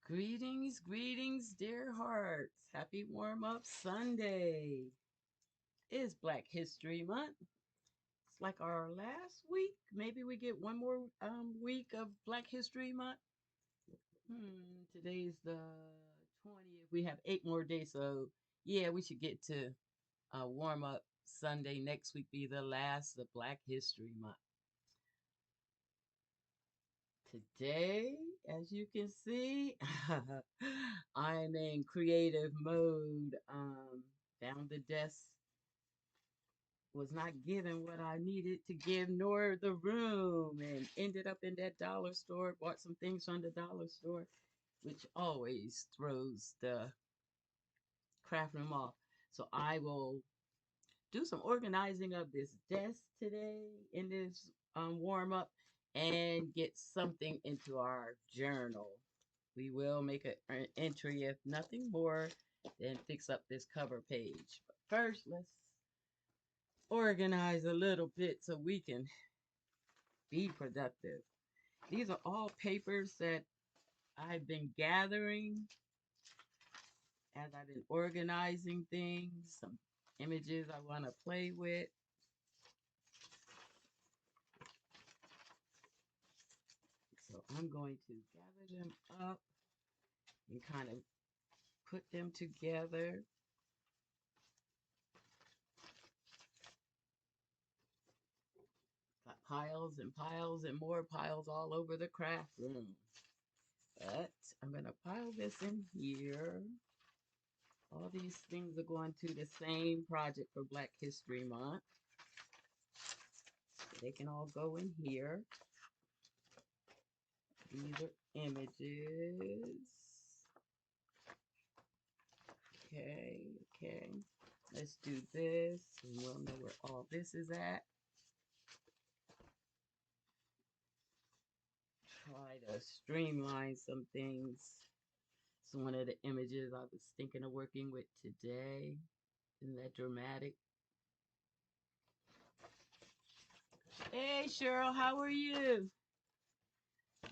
Greetings, greetings, dear hearts. Happy warm up Sunday. It's Black History Month. It's like our last week. Maybe we get one more week of Black History Month. Today's the 20th. We have 8 more days. So, yeah, we should get to warm up Sunday. Next week be the last of Black History Month. Today, as you can see, I'm in creative mode. Found the desk was not given what I needed to give, nor the room, and ended up in that dollar store. Bought some things from the dollar store, which always throws the craft room off. So I will do some organizing of this desk today in this warm up and get something into our journal. We will make an entry if nothing more than fix up this cover page. But first, let's organize a little bit so we can be productive. These are all papers that I've been gathering as I've been organizing things, some images I want to play with. So I'm going to gather them up and kind of put them together. Got piles and piles and more piles all over the craft room. But I'm going to pile this in here. All these things are going to the same project for Black History Month. They can all go in here. These are images. Okay. Let's do this, and we'll know where all this is at. Try to streamline some things. It's one of the images I was thinking of working with today. Isn't that dramatic? Hey, Cheryl, how are you?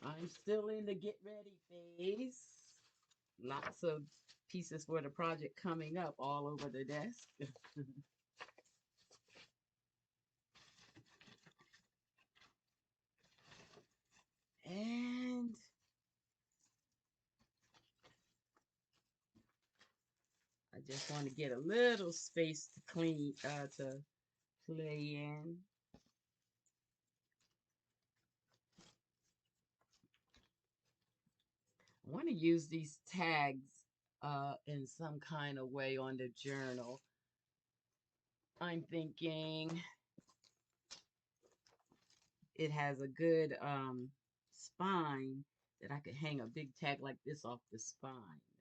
I'm still in the get ready phase. Lots of pieces for the project coming up all over the desk. And I just want to get a little space to clean, to play in. I want to use these tags in some kind of way on the journal. I'm thinking it has a good spine that I could hang a big tag like this off the spine.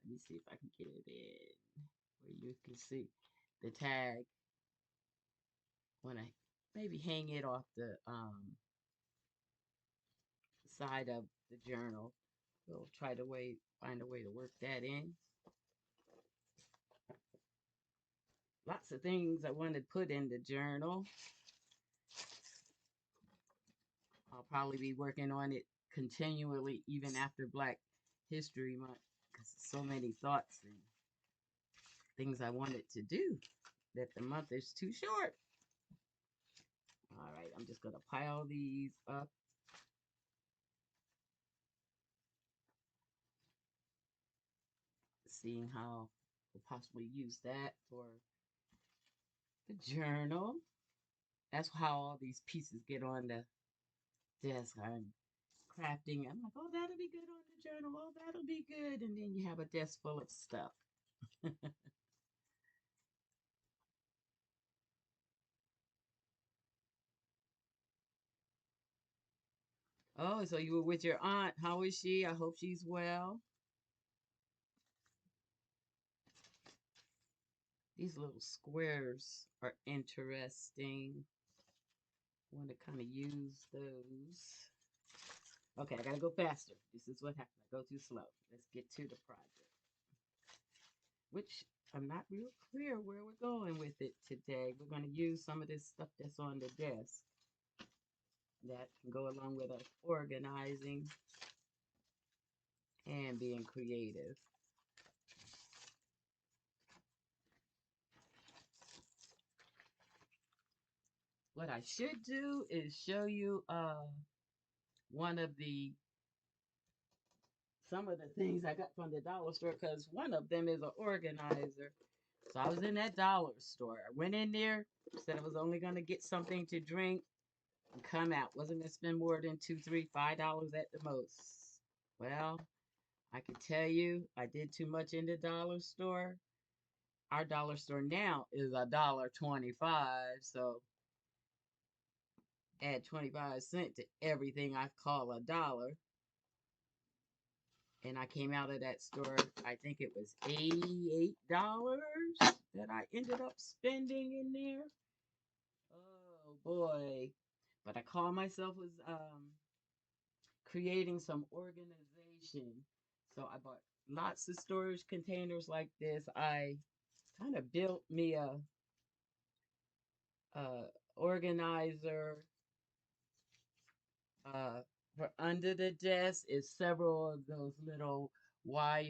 Let me see if I can get it in where you can see the tag. When I maybe hang it off the side of the journal. We'll try to find a way to work that in. Lots of things I want to put in the journal. I'll probably be working on it continually even after Black History Month because so many thoughts and things I wanted to do that the month is too short. All right, I'm just going to pile these up. Seeing how we'll possibly use that for the journal. That's how all these pieces get on the desk. I'm crafting. I'm like, oh, that'll be good on the journal. Oh, that'll be good. And then you have a desk full of stuff. Oh, so you were with your aunt. How is she? I hope she's well. These little squares are interesting. I want to kind of use those. Okay, I gotta go faster. This is what happens. I go too slow. Let's get to the project. Which I'm not real clear where we're going with it today. We're going to use some of this stuff that's on the desk that can go along with us organizing. and being creative. What I should do is show you one of the some of the things I got from the dollar store because one of them is an organizer. So I was in that dollar store. I went in there, said I was only gonna get something to drink and come out. Wasn't gonna spend more than $2, $3, $5 at the most. Well, I can tell you I did too much in the dollar store. Our dollar store now is $1.25. So add 25 cents to everything I call a dollar. And I came out of that store, I think it was $88 that I ended up spending in there. Oh boy. But I call myself was creating some organization. So I bought lots of storage containers like this. I kind of built me a organizer uh, for under the desk is several of those little white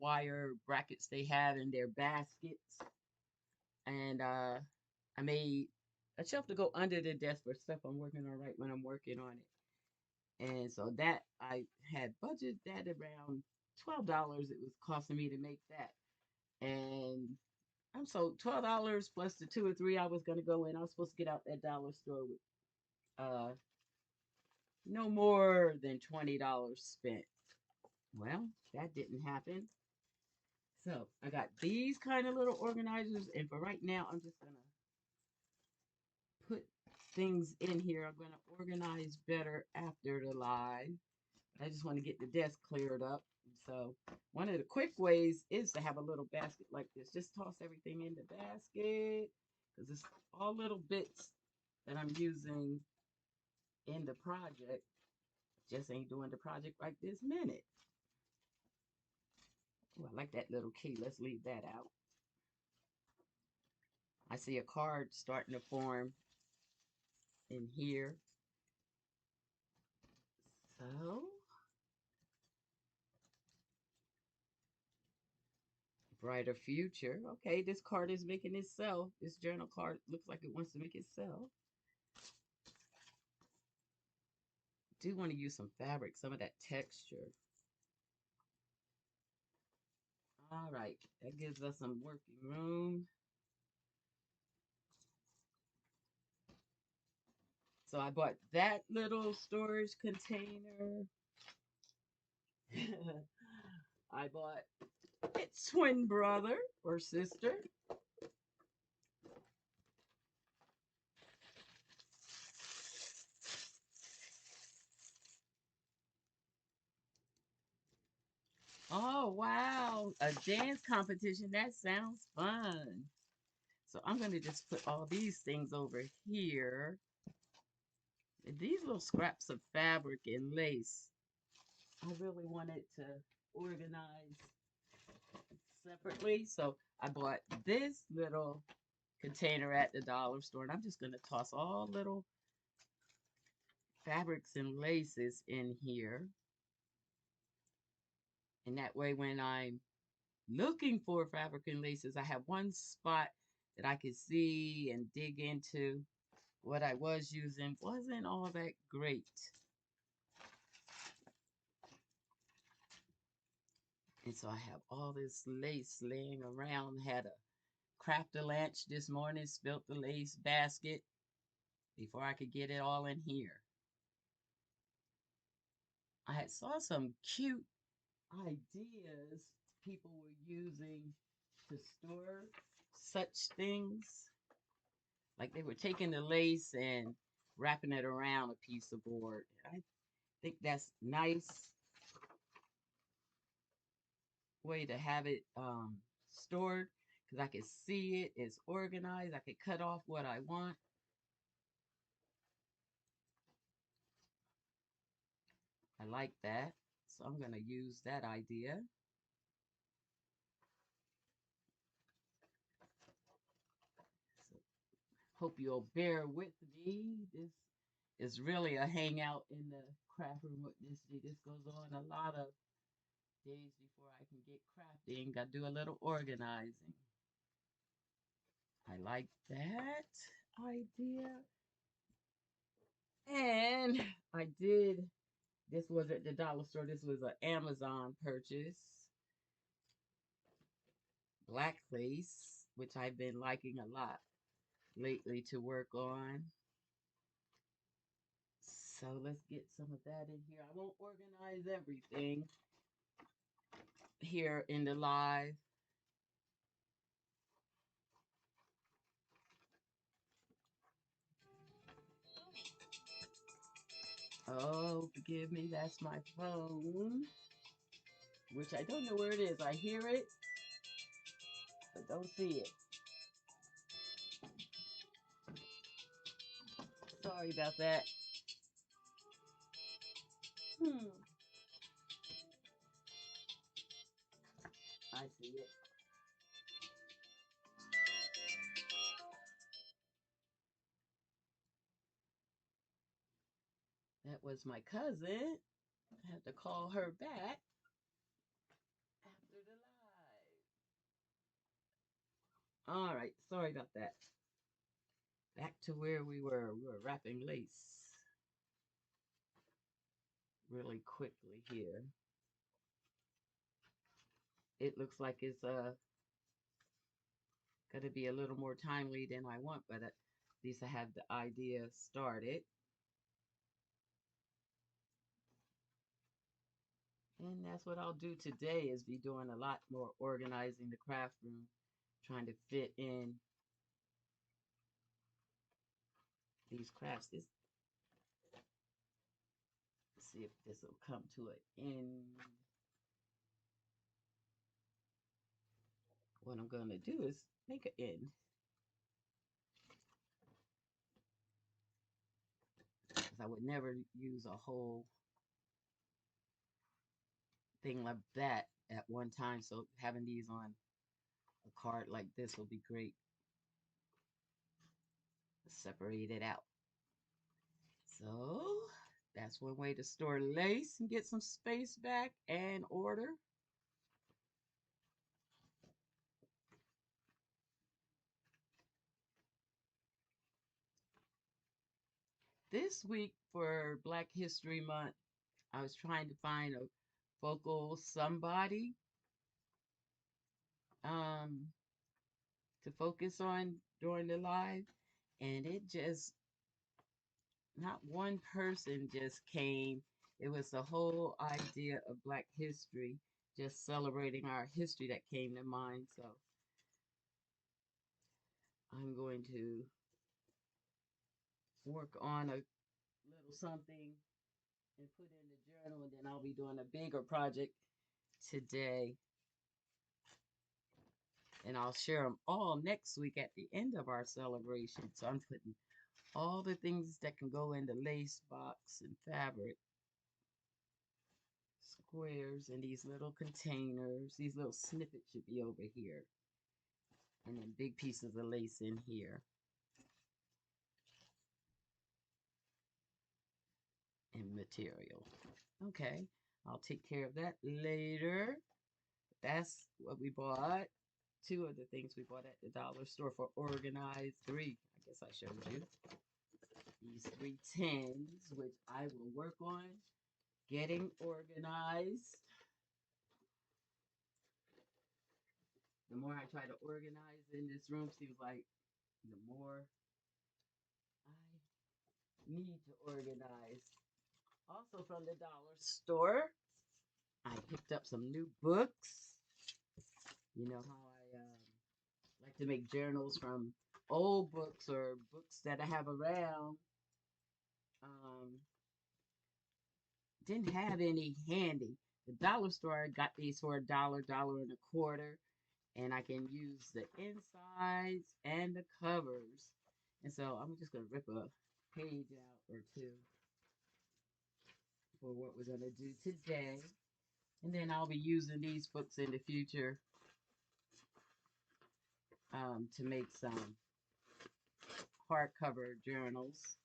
wire brackets they have in their baskets. And I made a shelf to go under the desk for stuff I'm working on right when I'm working on it. And so that I had budgeted that around $12 it was costing me to make that. And I'm so $12 plus the 2 or 3 I was gonna go in. I was supposed to get out that dollar store with uh no more than $20 spent. Well, that didn't happen. So I got these kind of little organizers, and for right now, I'm just gonna put things in here. I'm gonna organize better after the live. I just want to get the desk cleared up. So one of the quick ways is to have a little basket like this. Just toss everything in the basket because it's all little bits that I'm using in the project. Just ain't doing the project right this minute. Oh, I like that little key. Let's leave that out. I see a card starting to form in here. So, brighter future. Okay, this card is making itself. This journal card looks like it wants to make itself. Do want to use some fabric, some of that texture. All right, that gives us some working room. So I bought that little storage container. I bought its twin brother or sister. Oh, wow. A dance competition. That sounds fun. So I'm going to just put all these things over here. And these little scraps of fabric and lace, I really wanted to organize separately. So I bought this little container at the dollar store. And I'm just going to toss all little fabrics and laces in here. And that way when I'm looking for fabric and laces, I have one spot that I could see and dig into. What I was using wasn't all that great. And so I have all this lace laying around. Had a craft a lunch this morning, spilt the lace basket before I could get it all in here. I had saw some cute ideas people were using to store such things. Like they were taking the lace and wrapping it around a piece of board. I think that's nice way to have it stored because I can see it. It's organized. I can cut off what I want. I like that. So I'm going to use that idea. So hope you'll bear with me. This is really a hangout in the craft room with Ms.D. This goes on a lot of days before I can get crafting. Got to do a little organizing. I like that idea. And I did, this was at the dollar store. This was an Amazon purchase. Black lace, which I've been liking a lot lately to work on. So let's get some of that in here. I won't organize everything here in the live. Oh, forgive me, that's my phone, which I don't know where it is. I hear it, but don't see it. Sorry about that. Hmm. I see it. That was my cousin. I have to call her back after the live. All right, sorry about that. Back to where we were. We were wrapping lace really quickly here. It looks like it's gonna be a little more timely than I want, but at least I have the idea started. And that's what I'll do today is be doing a lot more organizing the craft room, trying to fit in these crafts. Let's see if this will come to an end. What I'm gonna do is make an end. Because I would never use a whole thing like that at one time. So having these on a card like this will be great. Separate it out. So that's one way to store lace and get some space back and order. This week for Black History Month, I was trying to find a vocal somebody um, to focus on during the live, and it just, not one person just came. It was the whole idea of Black history, just celebrating our history that came to mind. So I'm going to work on a little something and put in the journal, and then I'll be doing a bigger project today. And I'll share them all next week at the end of our celebration. So I'm putting all the things that can go in the lace box and fabric squares in these little containers. These little snippets should be over here. And then big pieces of lace in here. And material. Okay, I'll take care of that later. That's what we bought. Two of the things we bought at the dollar store for organized. Three, I guess I showed you. These three tins, which I will work on getting organized. The more I try to organize in this room, seems like the more I need to organize. Also from the dollar store, I picked up some new books. You know how I like to make journals from old books or books that I have around. Um, didn't have any handy. The dollar store got these for $1, $1.25, and I can use the insides and the covers. And so I'm just gonna rip a page out or two for what we're gonna do today. And then I'll be using these books in the future to make some hardcover journals.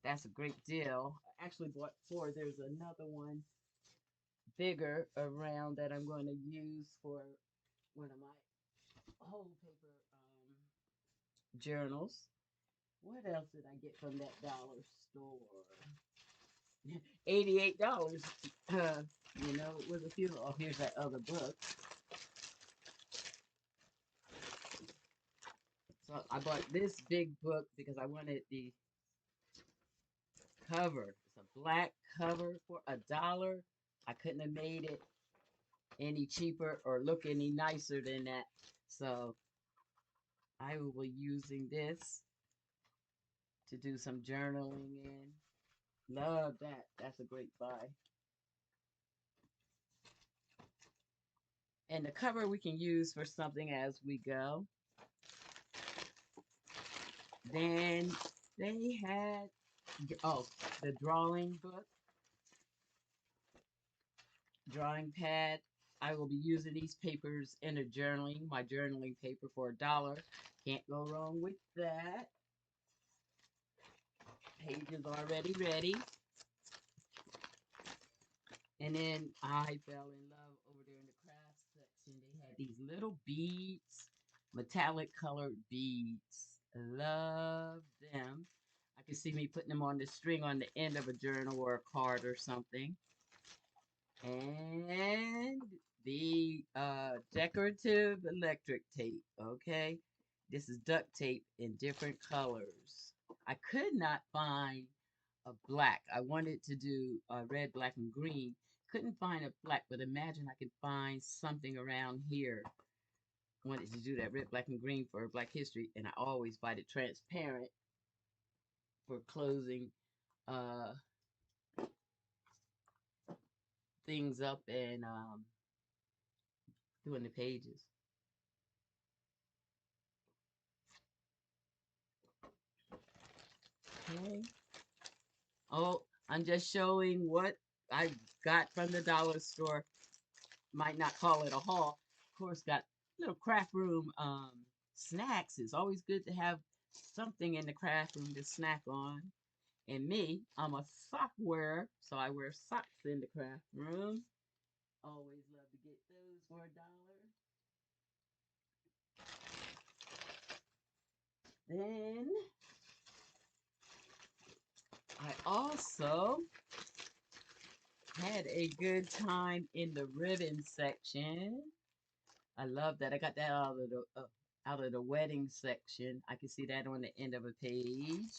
That's a great deal. I actually bought four. There's another one bigger around that I'm going to use for one of my whole paper journals. What else did I get from that dollar store? $88. Uh, it was a few. Oh, here's that other book. So I bought this big book because I wanted the cover. It's a black cover for $1. I couldn't have made it any cheaper or look any nicer than that. So I will be using this to do some journaling in. Love that. That's a great buy. And the cover we can use for something as we go. Then they had, oh, the drawing book, drawing pad. I will be using these papers in a journaling, my journaling paper for $1. Can't go wrong with that. Pages already ready. And then I fell in love over there in the craft section. They had these little beads, metallic colored beads. Love them. I can see me putting them on the string on the end of a journal or a card or something. And the decorative electric tape, okay? This is duct tape in different colors. I could not find a black. I wanted to do red, black, and green. Couldn't find a black, but imagine I could find something around here. Wanted to do that red, black, and green for Black History, and I always buy the transparent for closing uh, things up and doing the pages. Okay. Oh, I'm just showing what I got from the dollar store. Might not call it a haul. Of course, got little craft room snacks. It's always good to have something in the craft room to snack on. And me, I'm a sock wearer, so I wear socks in the craft room. Always love to get those for $1. Then I also had a good time in the ribbon section. I love that. I got that out of the wedding section. I can see that on the end of a page.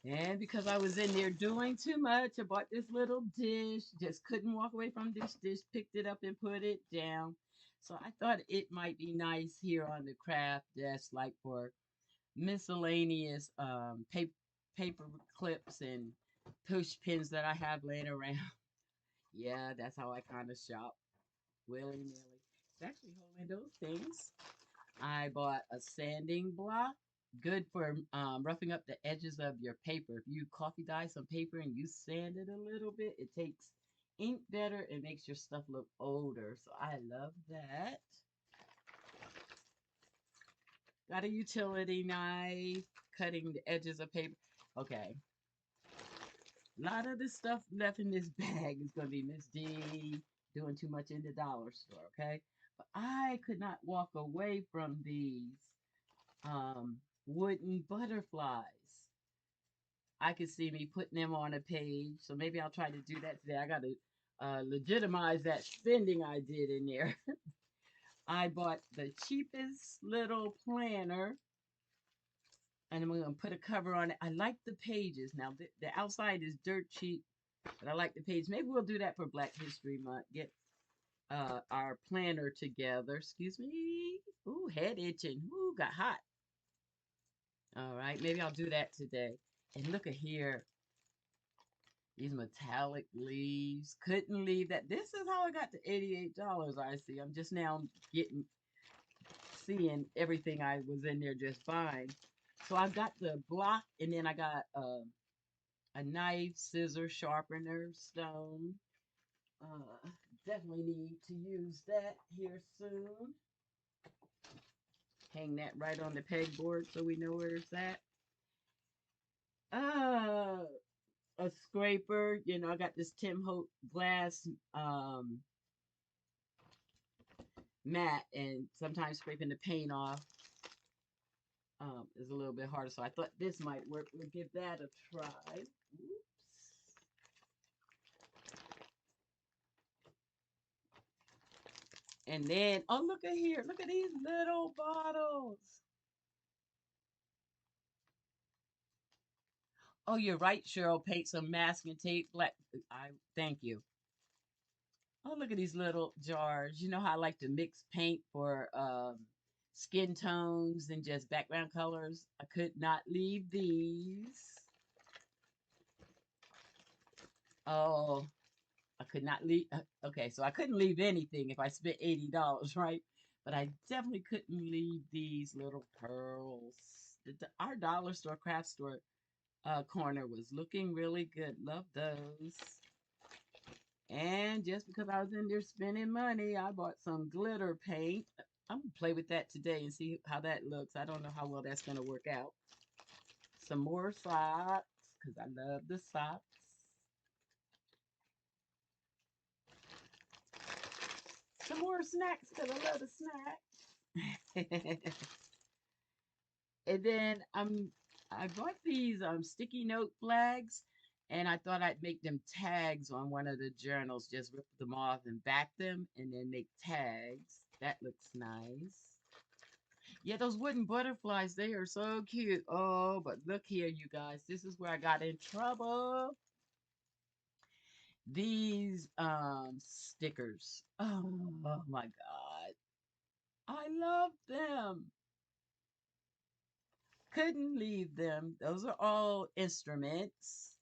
And because I was in there doing too much, I bought this little dish. Just couldn't walk away from this dish. Picked it up and put it down. So I thought it might be nice here on the craft desk, like for miscellaneous paper clips and push pins that I have laying around. Yeah, that's how I kind of shop, willy-nilly. It's actually holding those things. I bought a sanding block, good for roughing up the edges of your paper. If you coffee dye some paper and you sand it a little bit, it takes ink better and makes your stuff look older. So I love that. Got a utility knife, cutting the edges of paper. Okay. A lot of the stuff left in this bag is going to be Ms.D doing too much in the dollar store, okay? But I could not walk away from these wooden butterflies. I could see me putting them on a page, so maybe I'll try to do that today. I got to legitimize that spending I did in there. I bought the cheapest little planner, and I'm going to put a cover on it. I like the pages. Now, the outside is dirt cheap, but I like the page. Maybe we'll do that for Black History Month. Get our planner together. Excuse me. Ooh, head itching. Ooh, got hot. All right, maybe I'll do that today. And look at here. These metallic leaves. Couldn't leave that. This is how I got to $88, I see. I'm just now seeing everything I was in there just buying. So I got the block, and then I got a knife, scissor, sharpener, stone. Definitely need to use that here soon. Hang that right on the pegboard so we know where it's at. Uh, a scraper. You know, I got this Tim Holt glass mat, and sometimes scraping the paint off is a little bit harder. So I thought this might work. We'll give that a try. Oops. And then, oh, look at here. Look at these little bottles. Oh, you're right, Cheryl. Paint some masking tape. Black. I thank you. Oh, look at these little jars. You know how I like to mix paint for skin tones and just background colors? I could not leave these. Oh, I could not leave. Okay, so I couldn't leave anything if I spent $80, right? But I definitely couldn't leave these little pearls. Our dollar store, craft store corner was looking really good. Love those. And just because I was in there spending money, I bought some glitter paint. I'm gonna play with that today and see how that looks. I don't know how well that's gonna work out. Some more socks, because I love the socks. Some more snacks, because I love the snacks. And then I bought these sticky note flags, and I thought I'd make them tags on one of the journals. Just rip them off and back them, and then make tags. That looks nice. Yeah, those wooden butterflies, they are so cute. Oh, but look here, you guys. This is where I got in trouble. These stickers. Oh my God. I love them. Couldn't leave them. Those are all instruments.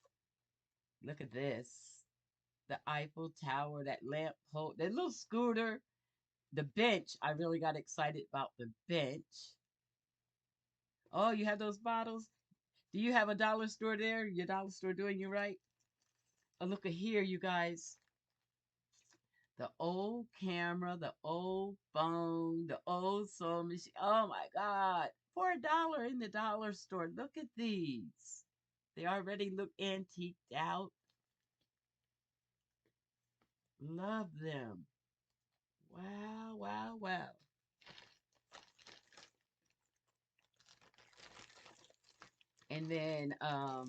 Look at this. The Eiffel Tower, that lamp pole, that little scooter, the bench. I really got excited about the bench. Oh, you have those bottles? Do you have a dollar store there? Your dollar store doing you right? Oh, look at here, you guys. The old camera, the old phone, the old sewing machine. Oh my God. For $1 in the dollar store. Look at these. They already look antiqued out. Love them. Wow, wow, wow. And then I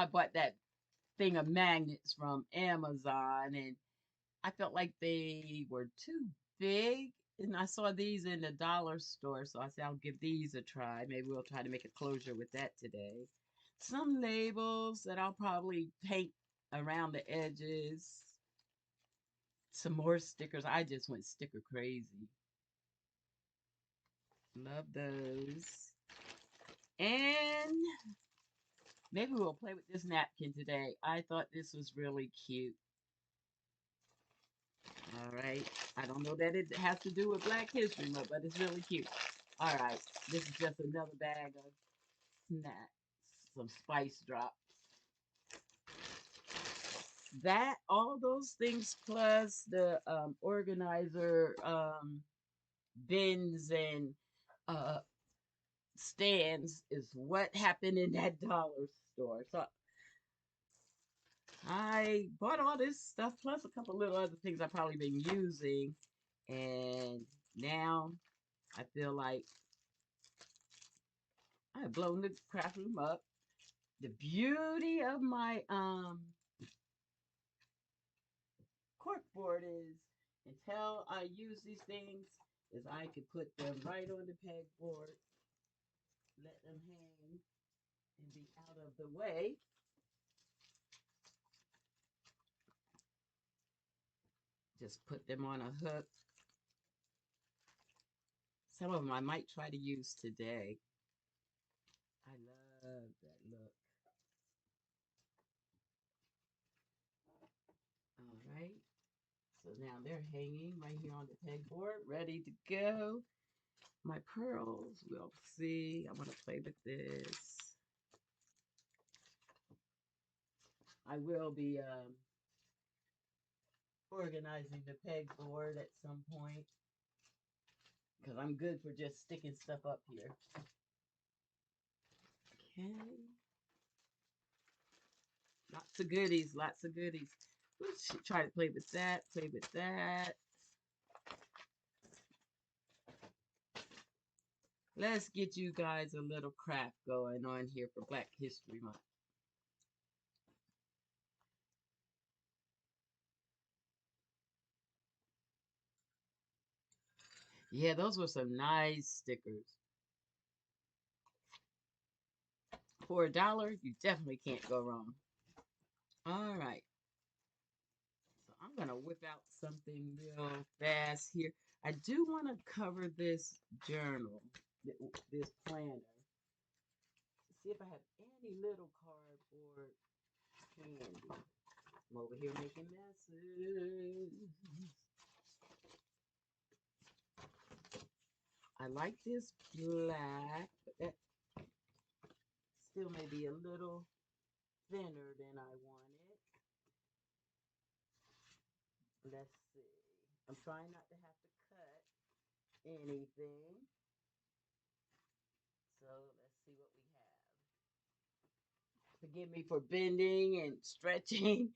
bought that thing of magnets from Amazon, and I felt like they were too big. And I saw these in the dollar store, so I said I'll give these a try. Maybe we'll try to make a closure with that today. Some labels that I'll probably paint around the edges. Some more stickers. I just went sticker crazy. Love those. And maybe we'll play with this napkin today. I thought this was really cute. All right. I don't know that it has to do with Black History Month, but it's really cute. All right. This is just another bag of snacks, some spice drops. That, all those things, plus the organizer bins and uh, stands, is what happened in that dollar store. So I bought all this stuff plus a couple little other things I've probably been using, and now I feel like I've blown the craft room up. The beauty of my cork board is, until I use these things, is I can put them right on the pegboard, let them hang, and be out of the way. Just put them on a hook. Some of them I might try to use today. I love that look. All right. So now they're hanging right here on the pegboard, ready to go. My pearls, we'll see. I want to play with this. I will be organizing the pegboard at some point, because I'm good for just sticking stuff up here. Okay. Lots of goodies, lots of goodies. Let's try to play with that, play with that. Let's get you guys a little craft going on here for Black History Month. Yeah, those were some nice stickers. For $1, you definitely can't go wrong. All right. So I'm going to whip out something real fast here. I do want to cover this journal, this planner. See if I have any little cardboard candy. I'm over here making messes. I like this black, but that still may be a little thinner than I wanted. Let's see. I'm trying not to have to cut anything. So let's see what we have. Forgive me for bending and stretching.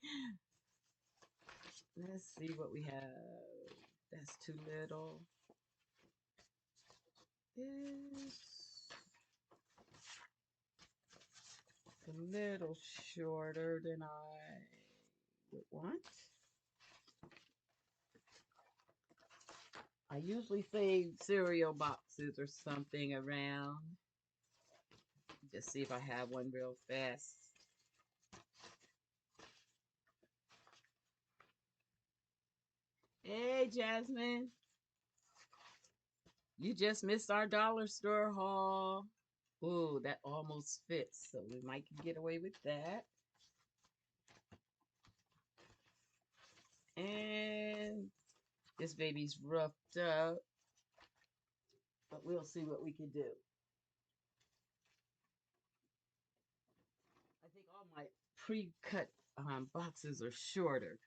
Let's see what we have. That's too little. It's a little shorter than I would want. I usually save cereal boxes or something around. Just see if I have one real fast. Hey, Jasmine. You just missed our dollar store haul. Ooh, that almost fits, so we might get away with that. And this baby's roughed up, but we'll see what we can do. I think all my pre-cut boxes are shorter.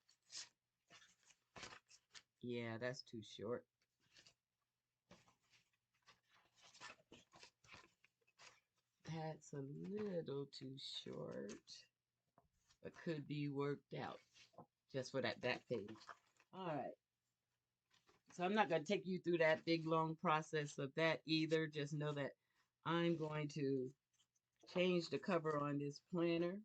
Yeah, that's too short. That's a little too short, but could be worked out just for that back page. All right. So I'm not going to take you through that big long process of that either. Just know that I'm going to change the cover on this planner.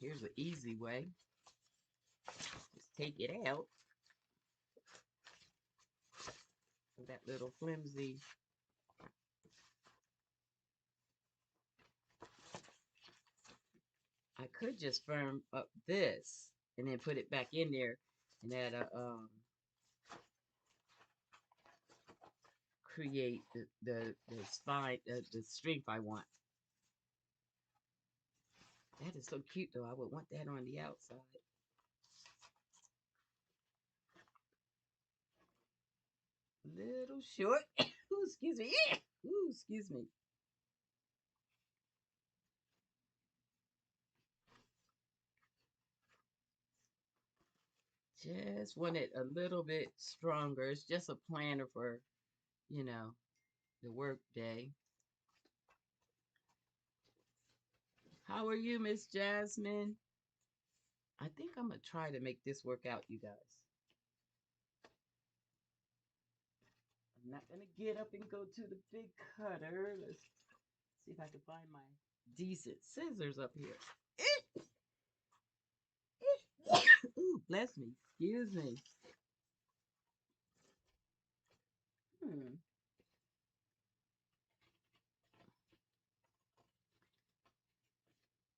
Here's an easy way. Just take it out. That little flimsy. I could just firm up this and then put it back in there and add a create the spine, the strength I want. That is so cute though. I would want that on the outside. Little short. Ooh, excuse me. Ooh, excuse me. Just want it a little bit stronger. It's just a planner for, you know, the work day. How are you, Miss Jasmine? I think I'm going to try to make this work out, you guys. I'm not going to get up and go to the big cutter. Let's see if I can find my decent scissors up here. Ooh, bless me. Excuse me. Hmm.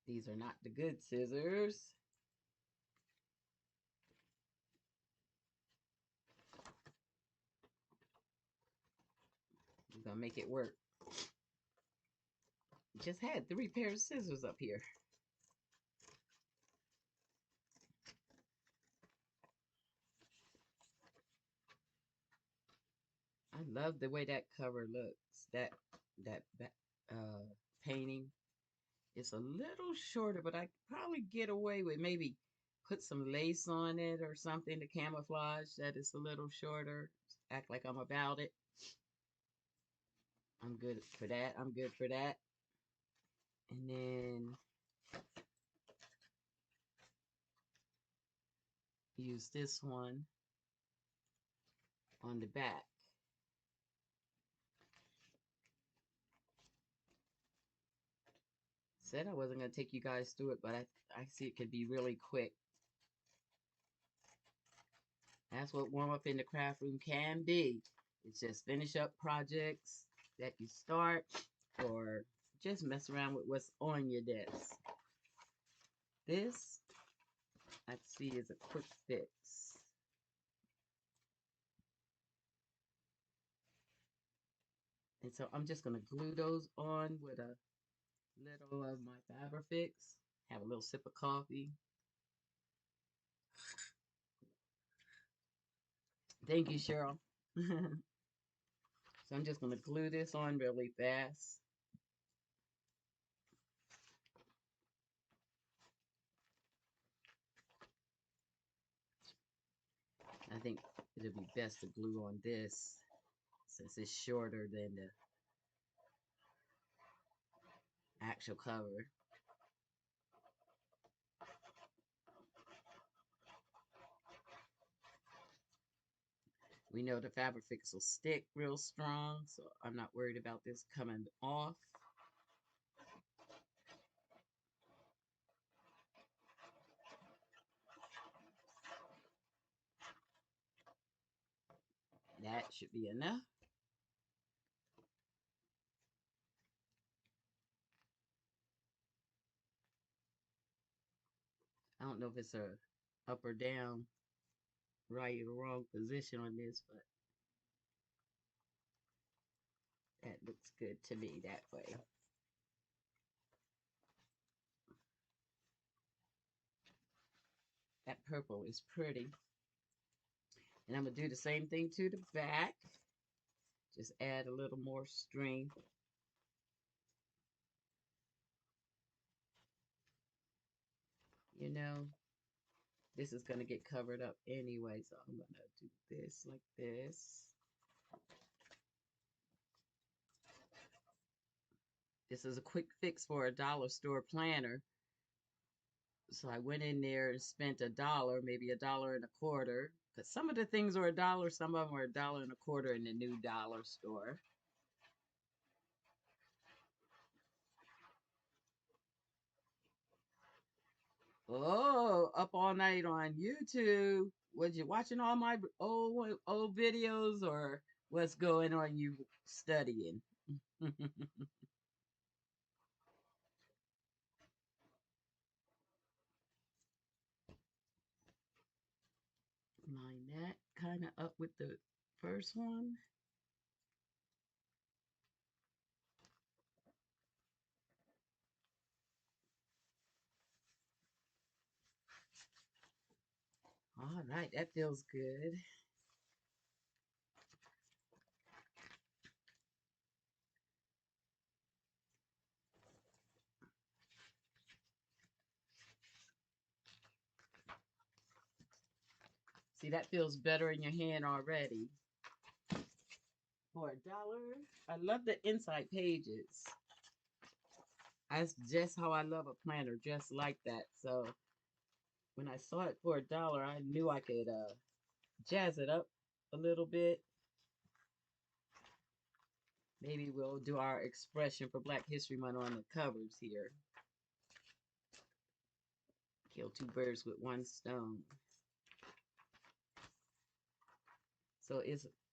These are not the good scissors. I'm going to make it work. Just had 3 pairs of scissors up here. I love the way that cover looks. That painting. It's a little shorter, but I could probably get away with maybe put some lace on it or something to camouflage that it's a little shorter. Act like I'm about it. I'm good for that. I'm good for that. And then use this one on the back. Said I wasn't going to take you guys through it, but I see it could be really quick. That's what warm up in the craft room can be. It's just finish up projects that you start or just mess around with what's on your desk. This, I see, is a quick fix. And so I'm just going to glue those on with a little of my Fabrifix. Have a little sip of coffee. Thank you, Cheryl. So I'm just going to glue this on really fast. I think it'll be best to glue on this since it's shorter than the actual cover. We know the Fabrifix will stick real strong, so I'm not worried about this coming off. That should be enough. I don't know if it's a up or down, right or wrong position on this, but that looks good to me that way. That purple is pretty. And I'm going to do the same thing to the back. Just add a little more strength. You know, this is going to get covered up anyway, so I'm going to do this like this. This is a quick fix for a dollar store planner. So I went in there and spent $1, maybe $1.25, because some of the things are $1, some of them are $1.25 in the new dollar store. Oh, up all night on YouTube. Was you watching all my old videos, or what's going on? You studying? Line that kind of up with the first one. All right, that feels good. See, that feels better in your hand already. For $1, I love the inside pages. That's just how I love a planner, just like that. So when I saw it for $1, I knew I could jazz it up a little bit. Maybe we'll do our expression for Black History Month on the covers here. Kill two birds with one stone. So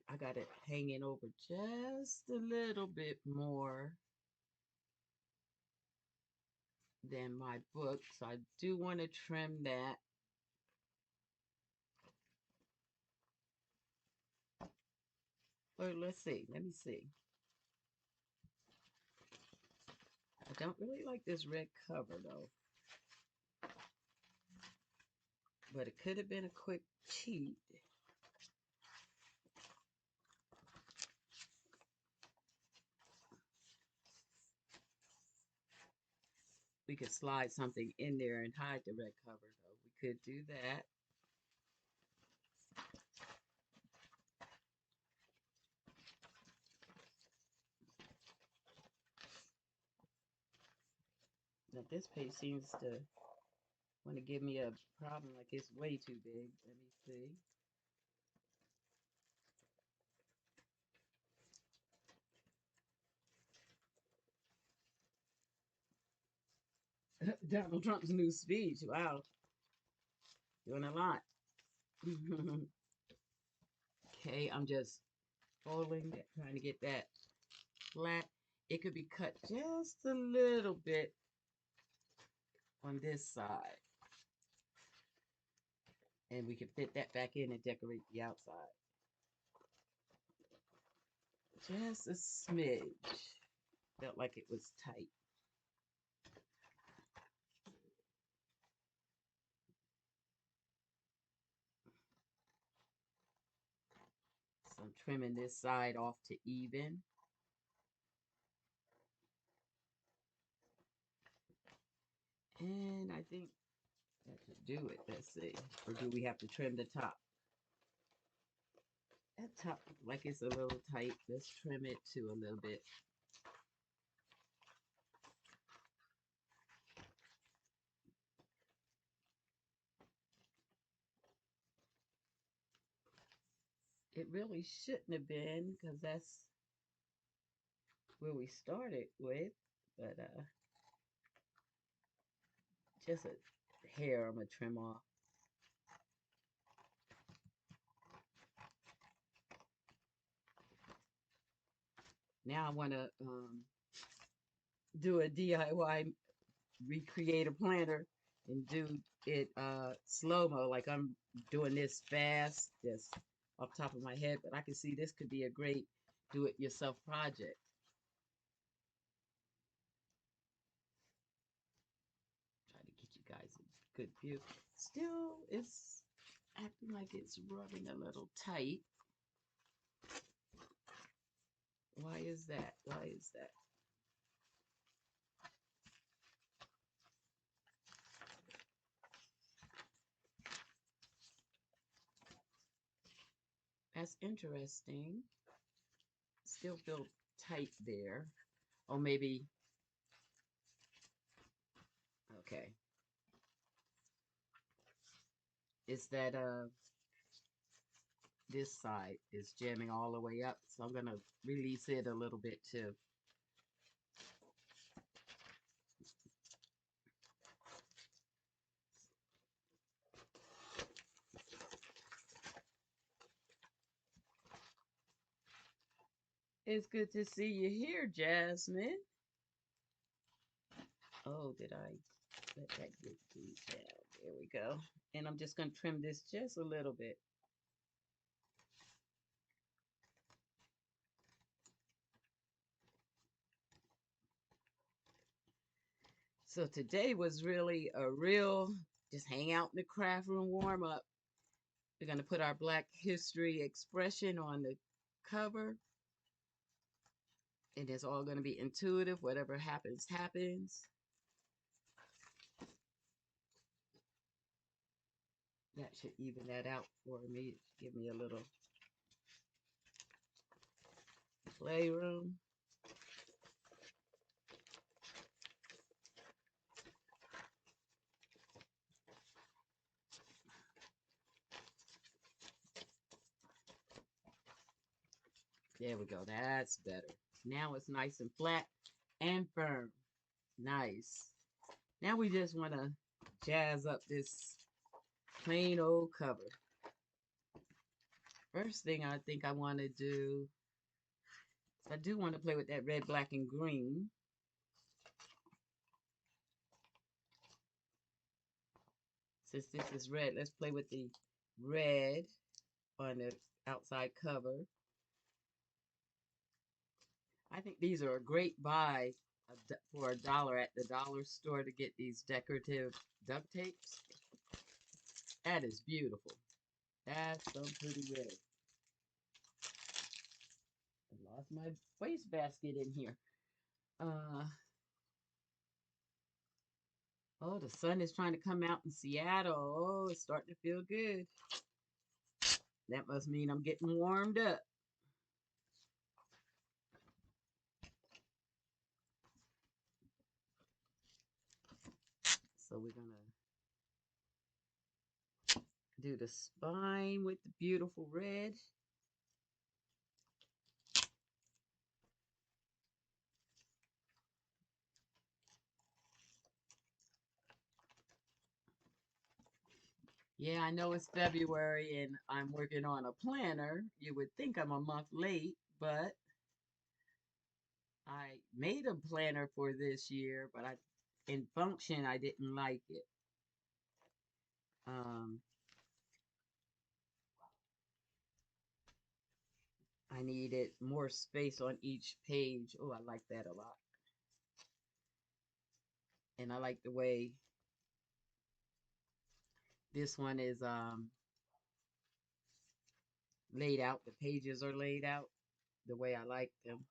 I got it hanging over just a little bit more than my book. So I do want to trim that. Or let's see. Let me see. I don't really like this red cover though. But it could have been a quick cheat. We could slide something in there and hide the red cover though. We could do that. This page seems to want to give me a problem, like it's way too big. Let me see. Donald Trump's new speech. Wow, doing a lot. Okay, I'm just folding that, trying to get that flat. It could be cut just a little bit on this side, and we can fit that back in and decorate the outside. Just a smidge. Felt like it was tight. So I'm trimming this side off to even. And I think that should do it. Let's see. Or do we have to trim the top? That top looks like it's a little tight. Let's trim it to a little bit. It really shouldn't have been because that's where we started with. But just a hair I'm going to trim off. Now I want to do a DIY recreate a planner and do it slow-mo, like I'm doing this fast, just off the top of my head, but I can see this could be a great do-it-yourself project. Try to get you guys a good view. Still, it's acting like it's rubbing a little tight. Why is that? Why is that? That's interesting. Still feel tight there. Or maybe, okay. Is that this side is jamming all the way up, so I'm gonna release it a little bit too. It's good to see you here, Jasmine. Oh, did I let that get glued down? There we go. And I'm just going to trim this just a little bit. So today was really a real just hang out in the craft room warm up. We're going to put our Black History expression on the cover. And it's all going to be intuitive. Whatever happens, happens. That should even that out for me. Give me a little playroom. There we go. That's better. Now it's nice and flat and firm. Nice. Now we just want to jazz up this plain old cover. First thing I think I want to do, I do want to play with that red, black, and green. Since this is red, let's play with the red on the outside cover. I think these are a great buy for $1 at the dollar store to get these decorative duct tapes. That is beautiful. That's some pretty red. I lost my wastebasket in here. Oh, the sun is trying to come out in Seattle. Oh, it's starting to feel good. That must mean I'm getting warmed up. So we're gonna do the spine with the beautiful red. Yeah, I know it's February and I'm working on a planner. You would think I'm a month late, but I made a planner for this year, but in function, I didn't like it. Um, I needed more space on each page. Oh, I like that a lot. And I like the way this one is laid out. The pages are laid out the way I like them.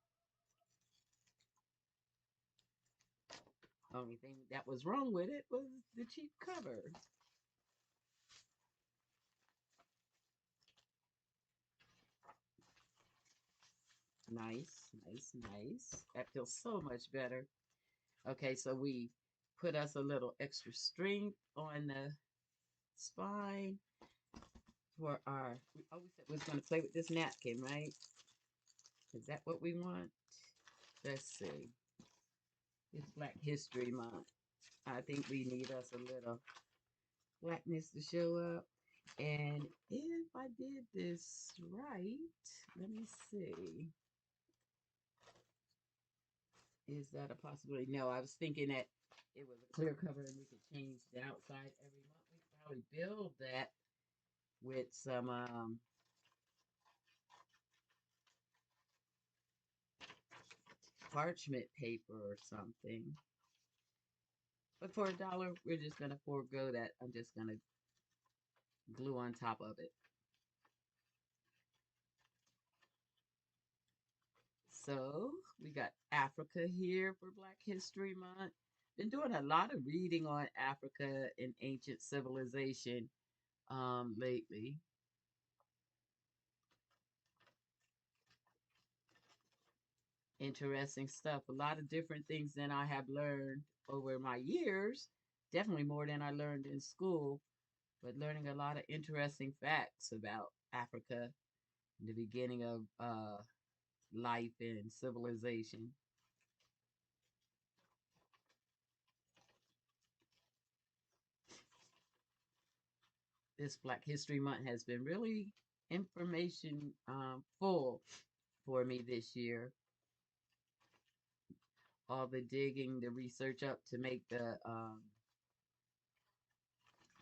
Only thing that was wrong with it was the cheap cover. Nice, nice, nice. That feels so much better. Okay, so we put us a little extra strength on the spine for our. Oh, we said we was going to play with this napkin, right? Is that what we want? Let's see. It's Black History Month. I think we need us a little blackness to show up. And if I did this right, let me see. Is that a possibility? No, I was thinking that it was a clear cover and we could change the outside every month. We could probably build that with some parchment paper or something. But for $1, we're just gonna forego that. I'm just gonna glue on top of it. So we got Africa here for Black History Month. Been doing a lot of reading on Africa and ancient civilization lately. Interesting stuff. A lot of different things than I have learned over my years. Definitely more than I learned in school, but learning a lot of interesting facts about Africa, the beginning of life and civilization. This Black History Month has been really information full for me this year. All the digging, the research up to make the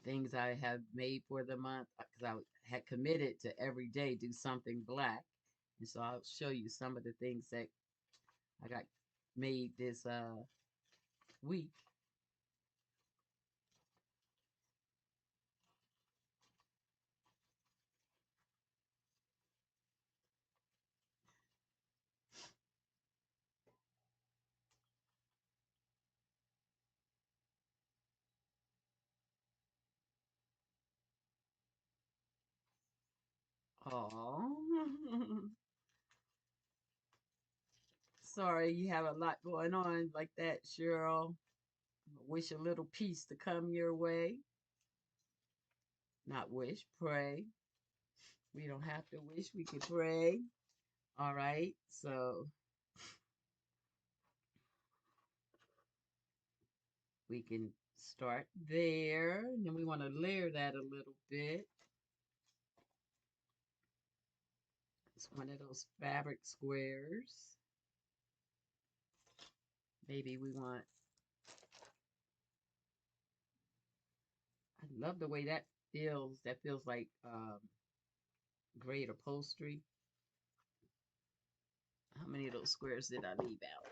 things I have made for the month because I had committed to every day do something black. And so I'll show you some of the things that I got made this week. Oh, sorry you have a lot going on like that, Cheryl. Wish a little peace to come your way. Not wish, pray. We don't have to wish, we can pray. All right, so we can start there. And then we want to layer that a little bit. It's one of those fabric squares. Maybe we want, I love the way that feels. That feels like great upholstery. How many of those squares did I leave out?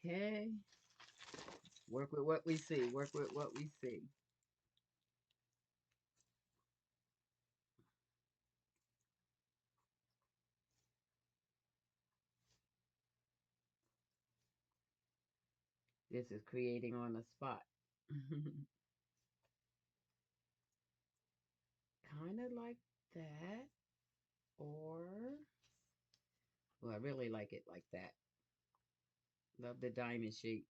Okay. Work with what we see. Work with what we see. This is creating on the spot. kind of like that, or, well, I really like it like that. Love the diamond shapes.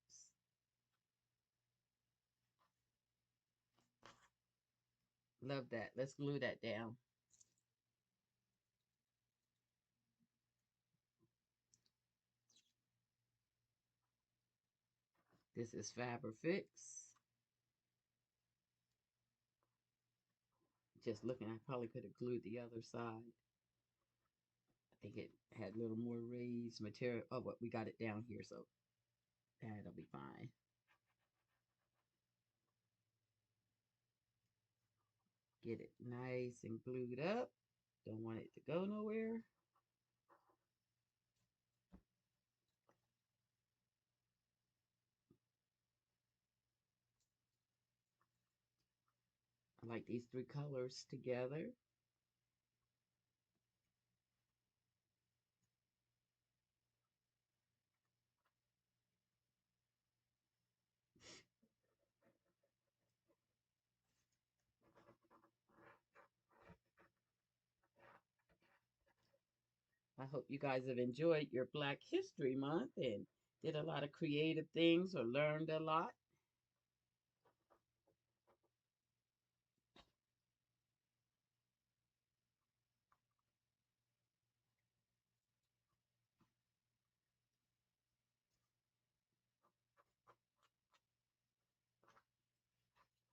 Love that. Let's glue that down. This is Fabrifix. Just looking, I probably could have glued the other side. I think it had a little more raised material. Oh, but we got it down here, so that'll be fine. Get it nice and glued up. Don't want it to go nowhere. I like these three colors together. I hope you guys have enjoyed your Black History Month and did a lot of creative things or learned a lot.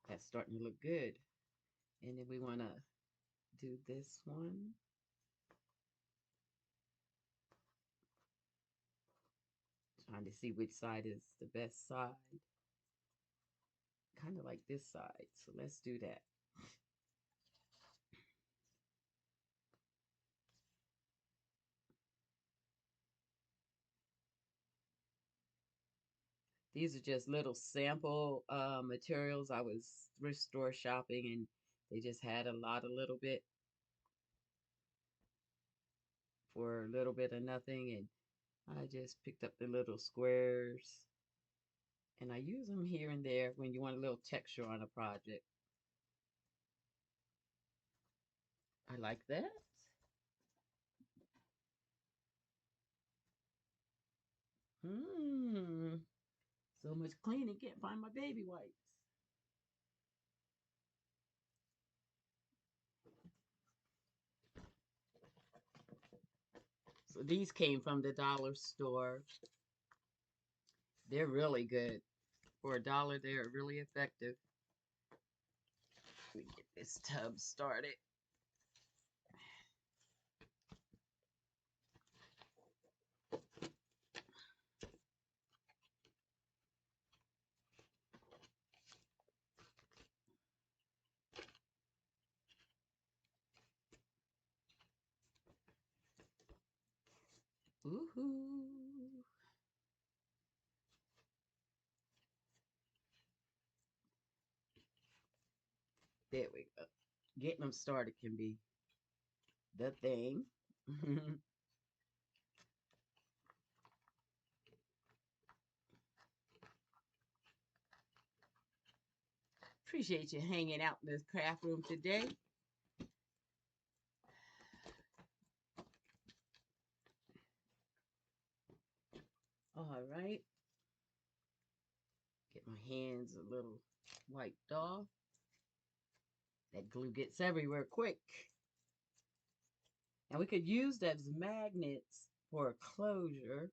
That's starting to look good. And then we want to do this one. Trying to see which side is the best side. Kind of like this side. So let's do that. These are just little sample materials. I was thrift store shopping and they just had a lot, a little bit for a little bit of nothing. And I just picked up the little squares and I use them here and there when you want a little texture on a project. I like that. So much cleaning, can't find my baby wipes. So these came from the dollar store. They're really good. For $1, they're really effective. Let me get this tub started. Woohoo! There we go. Getting them started can be the thing. Appreciate you hanging out in this craft room today. All right. Get my hands a little wiped off. That glue gets everywhere quick. And we could use that as magnets for a closure.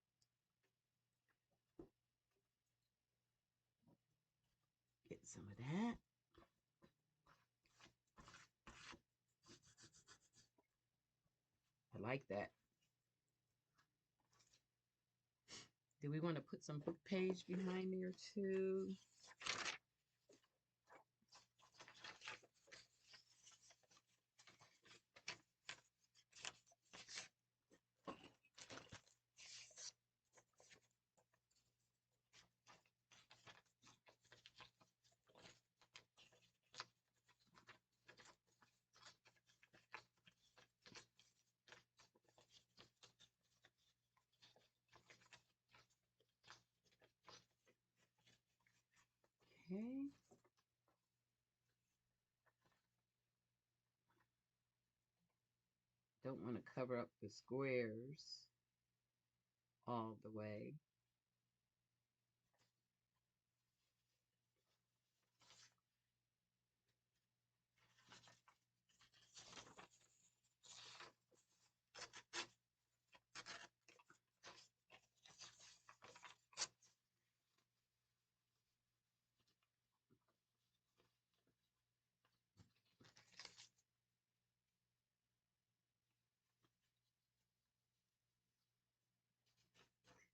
Get some of that. I like that. Do we want to put some book page behind there too? don't want to cover up the squares all the way.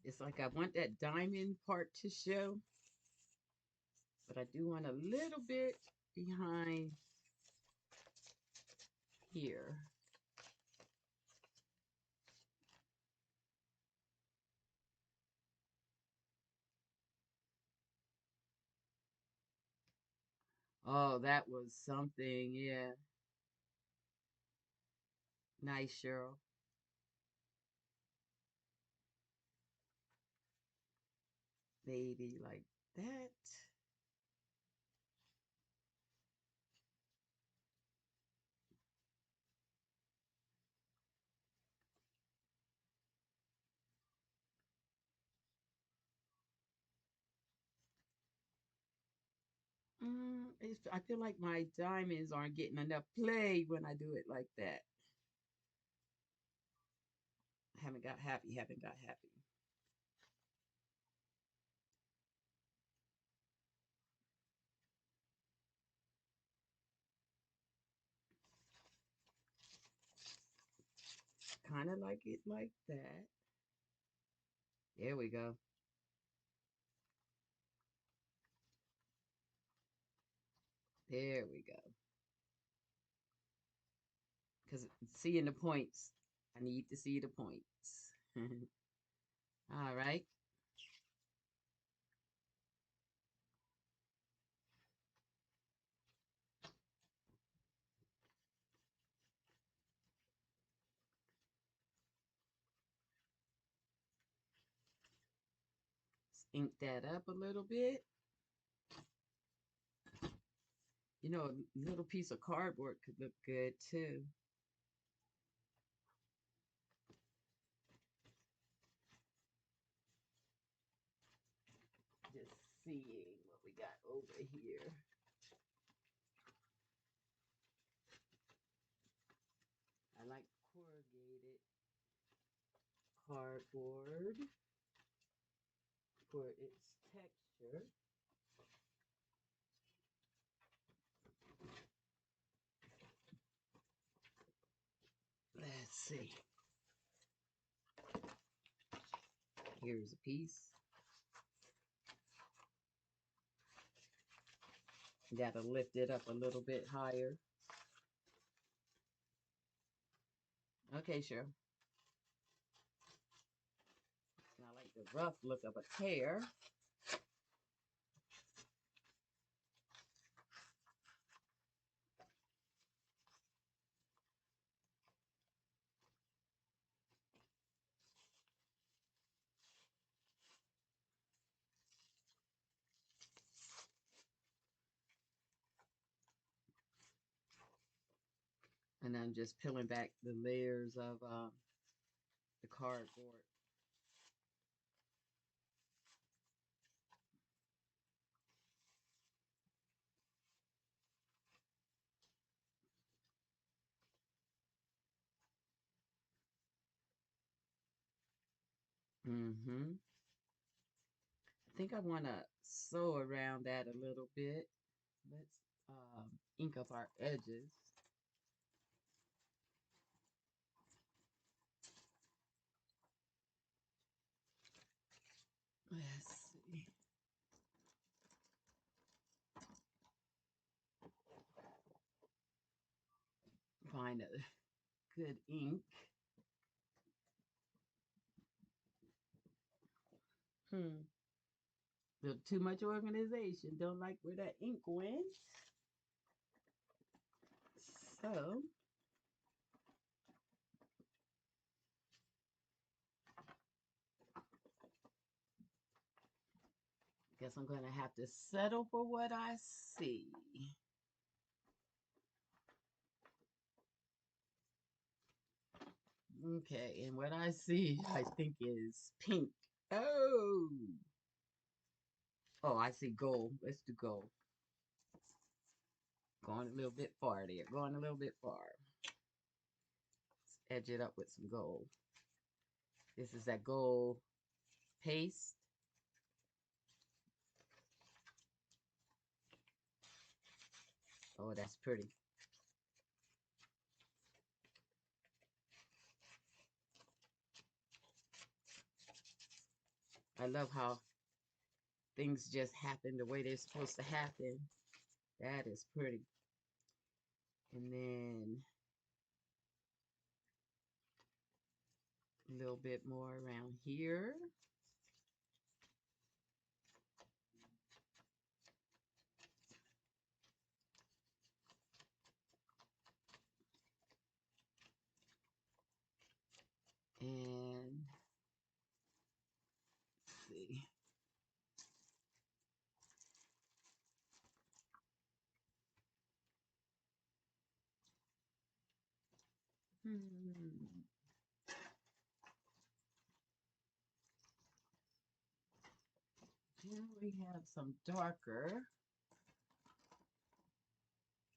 It's like I want that diamond part to show, but I do want a little bit behind here. Oh, that was something. Yeah. Nice, Cheryl. Maybe like that. I feel like my diamonds aren't getting enough play when I do it like that. Haven't got happy, haven't got happy. Kind of like it like that. There we go. There we go. Because seeing the points, I need to see the points. All right. Let's ink that up a little bit. You know, a little piece of cardboard could look good too. Just seeing what we got over here. I like corrugated cardboard for its texture. Let's see. Here's a piece. Gotta lift it up a little bit higher. Okay, sure. I like the rough look of a tear. And I'm just peeling back the layers of the cardboard. Mm-hmm. I think I want to sew around that a little bit. Let's ink up our edges. Let's see. Find a good ink. Hmm. Little too much organization. Don't like where that ink went. So guess I'm gonna have to settle for what I see. Okay, and what I see, I think is pink. Oh, oh, I see gold. Let's do gold. Going a little bit far there. Going a little bit far. Let's edge it up with some gold. This is that gold paste. Oh, that's pretty. I love how things just happen the way they're supposed to happen. That is pretty. And then a little bit more around here. And let's see. Hmm. Here we have some darker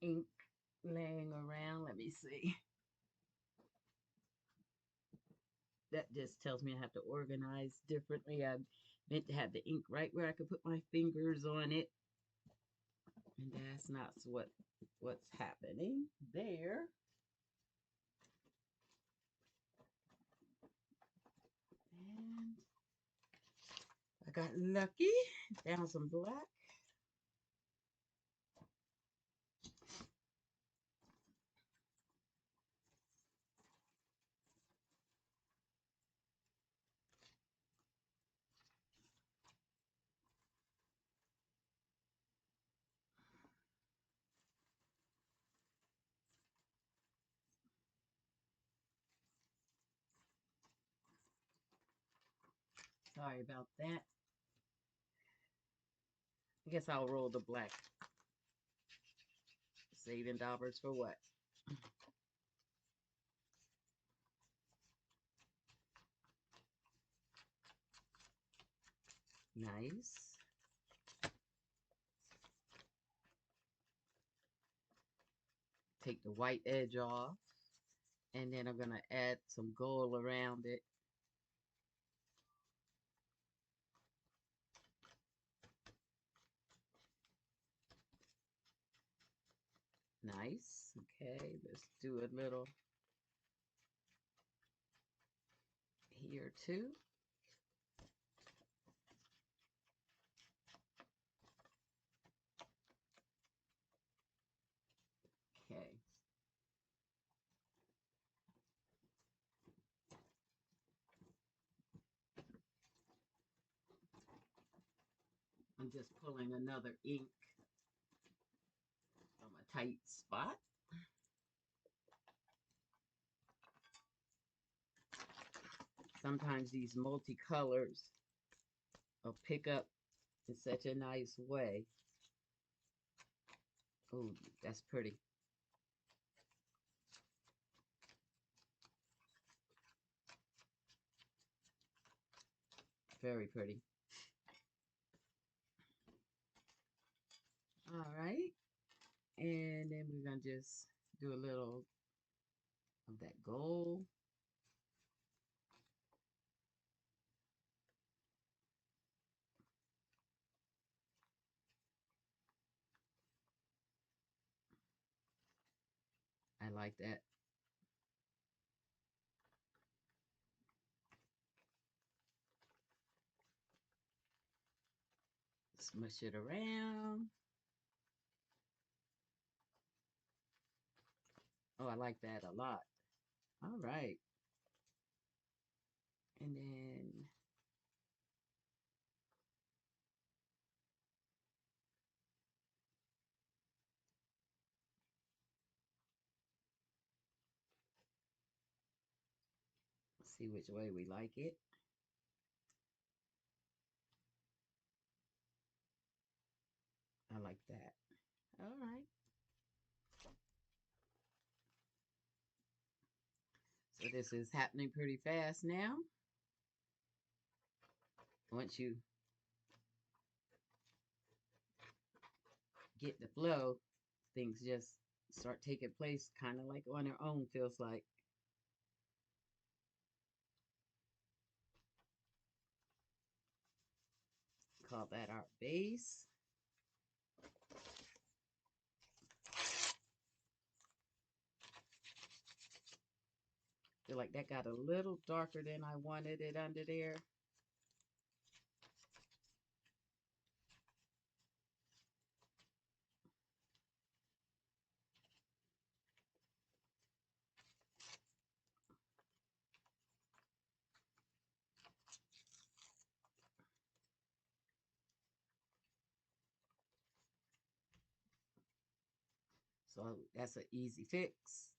ink laying around. Let me see. That just tells me I have to organize differently. I meant to have the ink right where I could put my fingers on it. And that's not what's happening there. And I got lucky. Found some black. Sorry about that. I guess I'll roll the black. Saving dollars for what? Nice. Take the white edge off. And then I'm going to add some gold around it. Nice. Okay, let's do a little here too. Okay. I'm just pulling another ink from a tight spot. Sometimes these multicolors will pick up in such a nice way. Oh, that's pretty. Very pretty. All right. And then we're going to just do a little of that gold. I like that. Smush it around. Oh, I like that a lot. All right. And then see which way we like it. I like that. All right. So this is happening pretty fast now. Once you get the flow, things just start taking place kind of like on their own, feels like. Call that our base. Feel like that got a little darker than I wanted it under there. So that's an easy fix.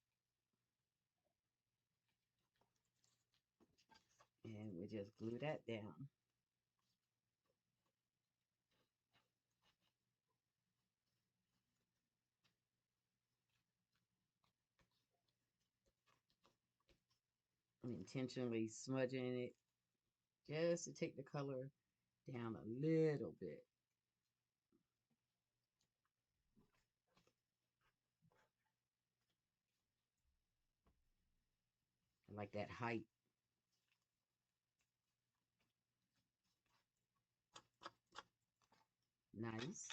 And we just glue that down. I'm intentionally smudging it just to take the color down a little bit. I like that height. Nice.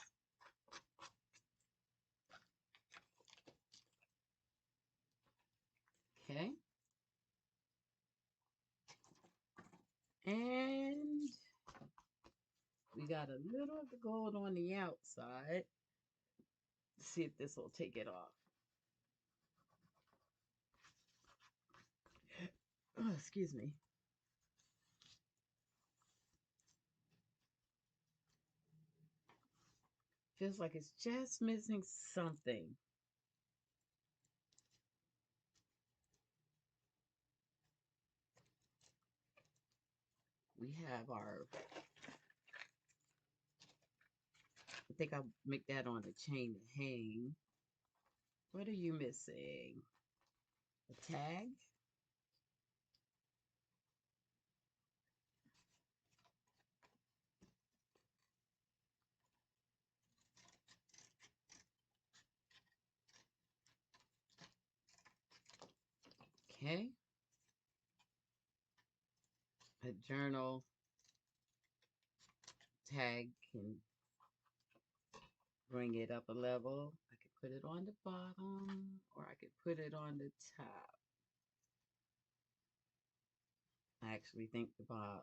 Okay. And we got a little of the gold on the outside. Let's see if this will take it off. Oh, excuse me. Feels like it's just missing something. We have our, I think I'll make that on a chain to hang. What are you missing? A tag? Okay. A journal tag can bring it up a level. I could put it on the bottom or I could put it on the top. I actually think the bottom.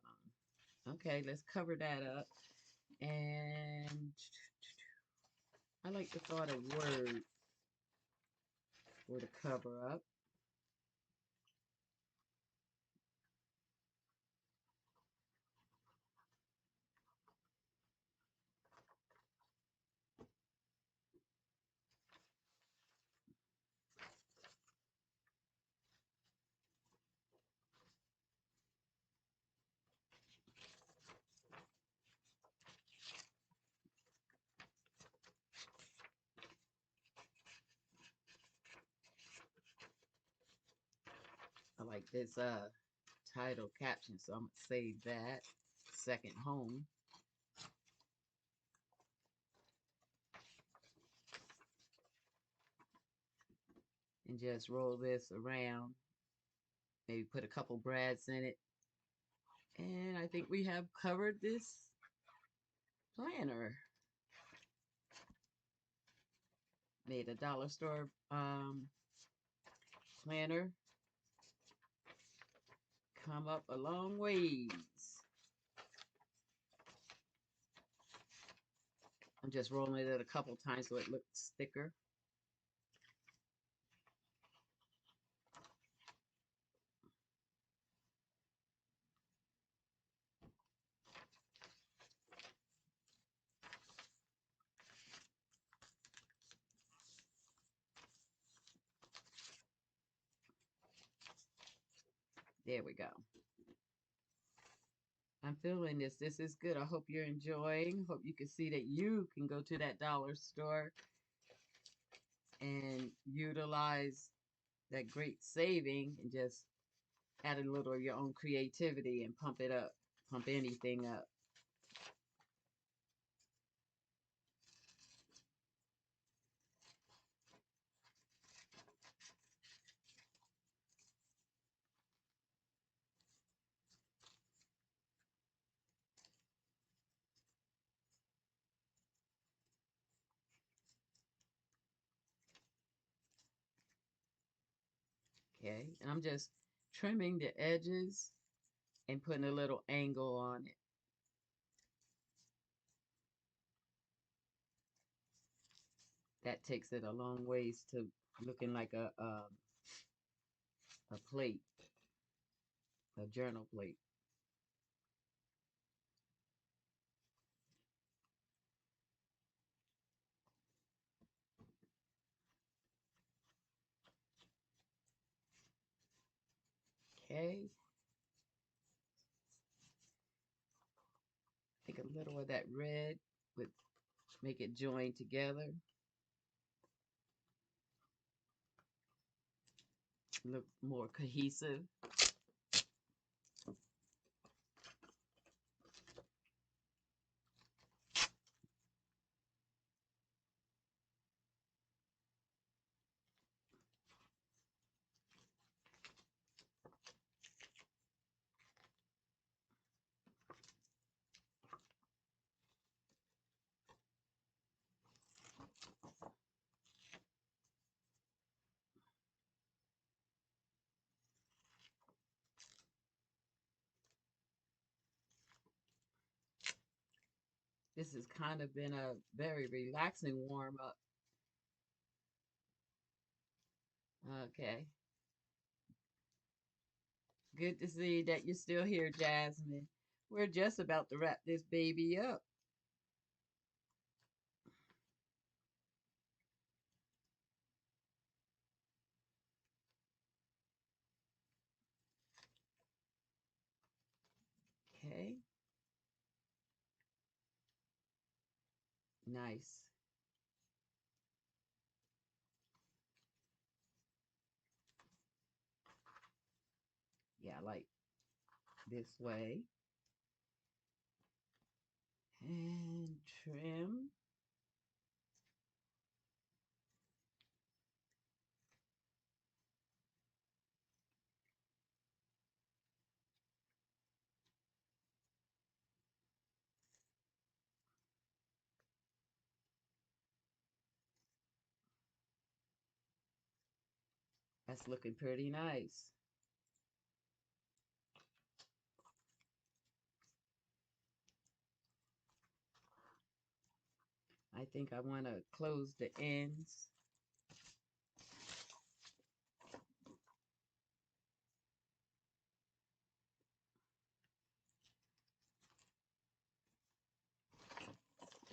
Okay, let's cover that up. And I like the thought of words for the cover up. I like this title caption, so I'm gonna save that. Second home. And just roll this around. Maybe put a couple brads in it. And I think we have covered this planner. Made a dollar store planner. Come up a long ways. I'm just rolling it a couple times so it looks thicker. There we go. I'm feeling this. This is good. I hope you're enjoying. Hope you can see that you can go to that dollar store and utilize that great saving and just add a little of your own creativity and pump it up, pump anything up. Okay, and I'm just trimming the edges and putting a little angle on it. That takes it a long ways to looking like a plate, a journal plate. Okay, take a little of that red with make it join together. Look more cohesive. This has kind of been a very relaxing warm up. Okay. Good to see that you're still here, Jasmine. We're just about to wrap this baby up. Okay. Nice. Yeah, I like this way. And trim. That's looking pretty nice. I think I want to close the ends.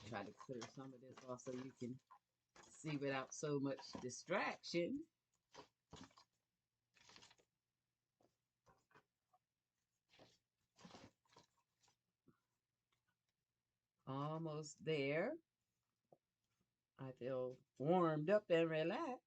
Try to clear some of this off so you can see without so much distraction. Almost there. I feel warmed up and relaxed.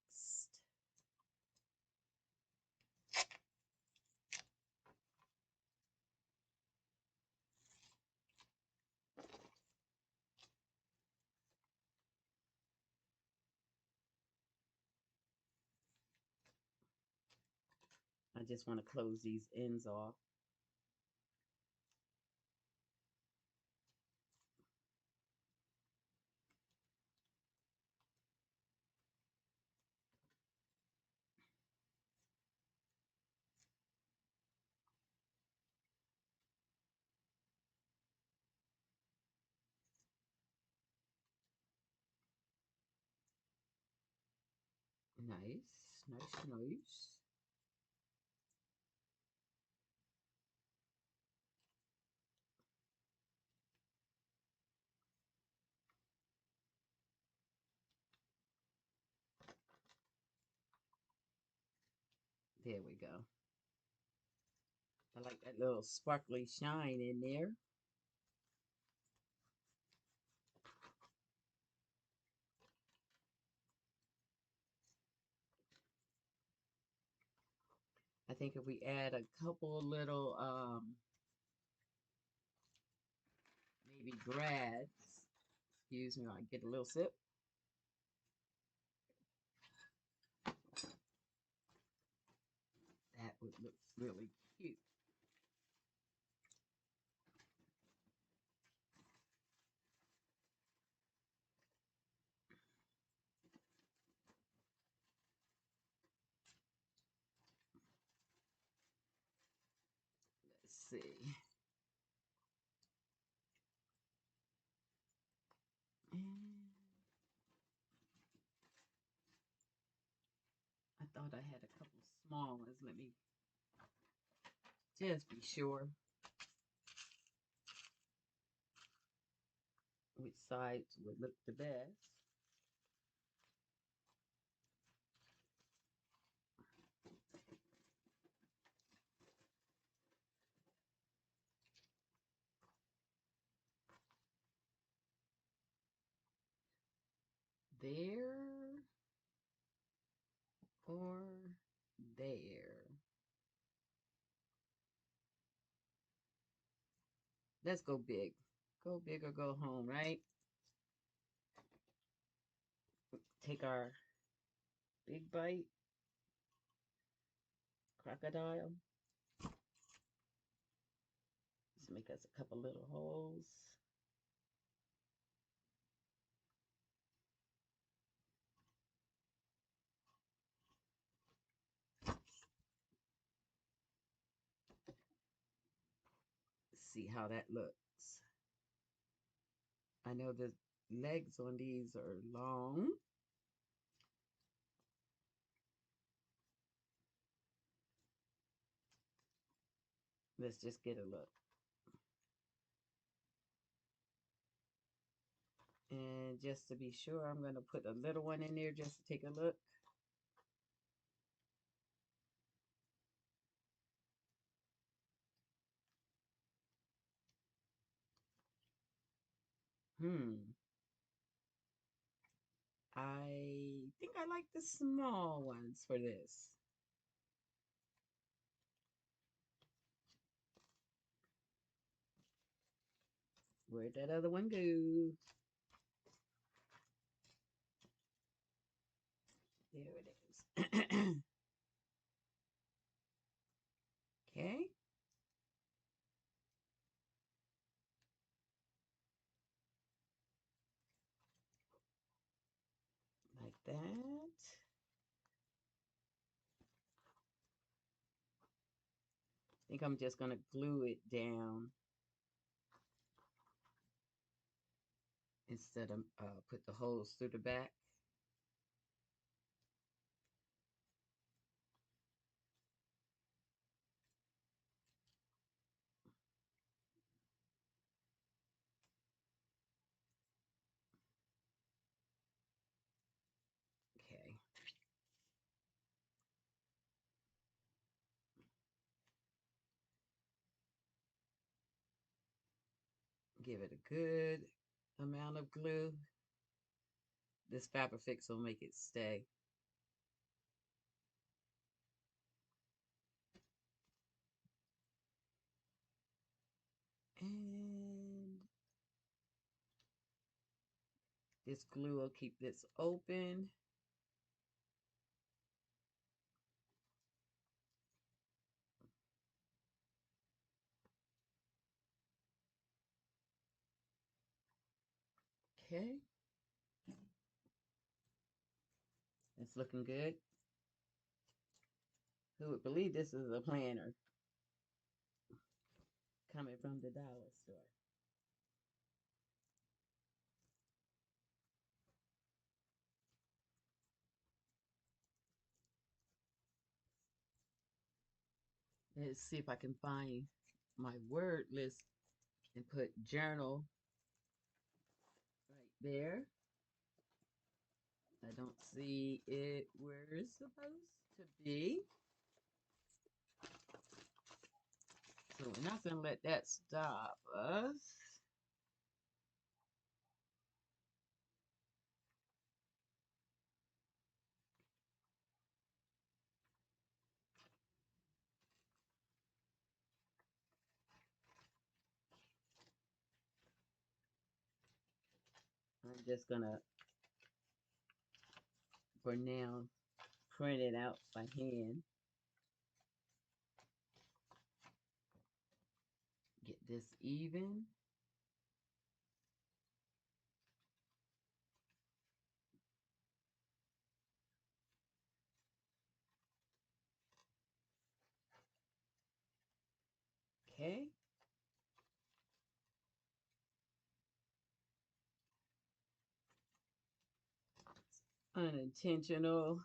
I just want to close these ends off. Nice, nice, nice. There we go. I like that little sparkly shine in there. I I think if we add a couple little maybe grads, excuse me, I get a little sip. That would look really cute. Let's see. And I thought I had a couple small ones. Let me just be sure which sides would look the best. There or there. Let's go big. Go big or go home, right? Take our big bite, crocodile. Just make us a couple little holes. See how that looks. I know the legs on these are long. Let's just get a look. And just to be sure, I'm going to put a little one in there just to take a look. I think I like the small ones for this. Where'd that other one go? There it is. Okay. Like that. I think I'm just going to glue it down instead of put the holes through the back. Okay. Give it a good amount of glue. This Fabrifix will make it stay. And this glue will keep this open. Okay. It's looking good. Who would believe this is a planner coming from the dollar store? Let's see if I can find my word list and put journal right there. I don't see it where it's supposed to be. So we're not going to let that stop us. I'm just gonna, for now, print it out by hand. Get this even. Okay. Unintentional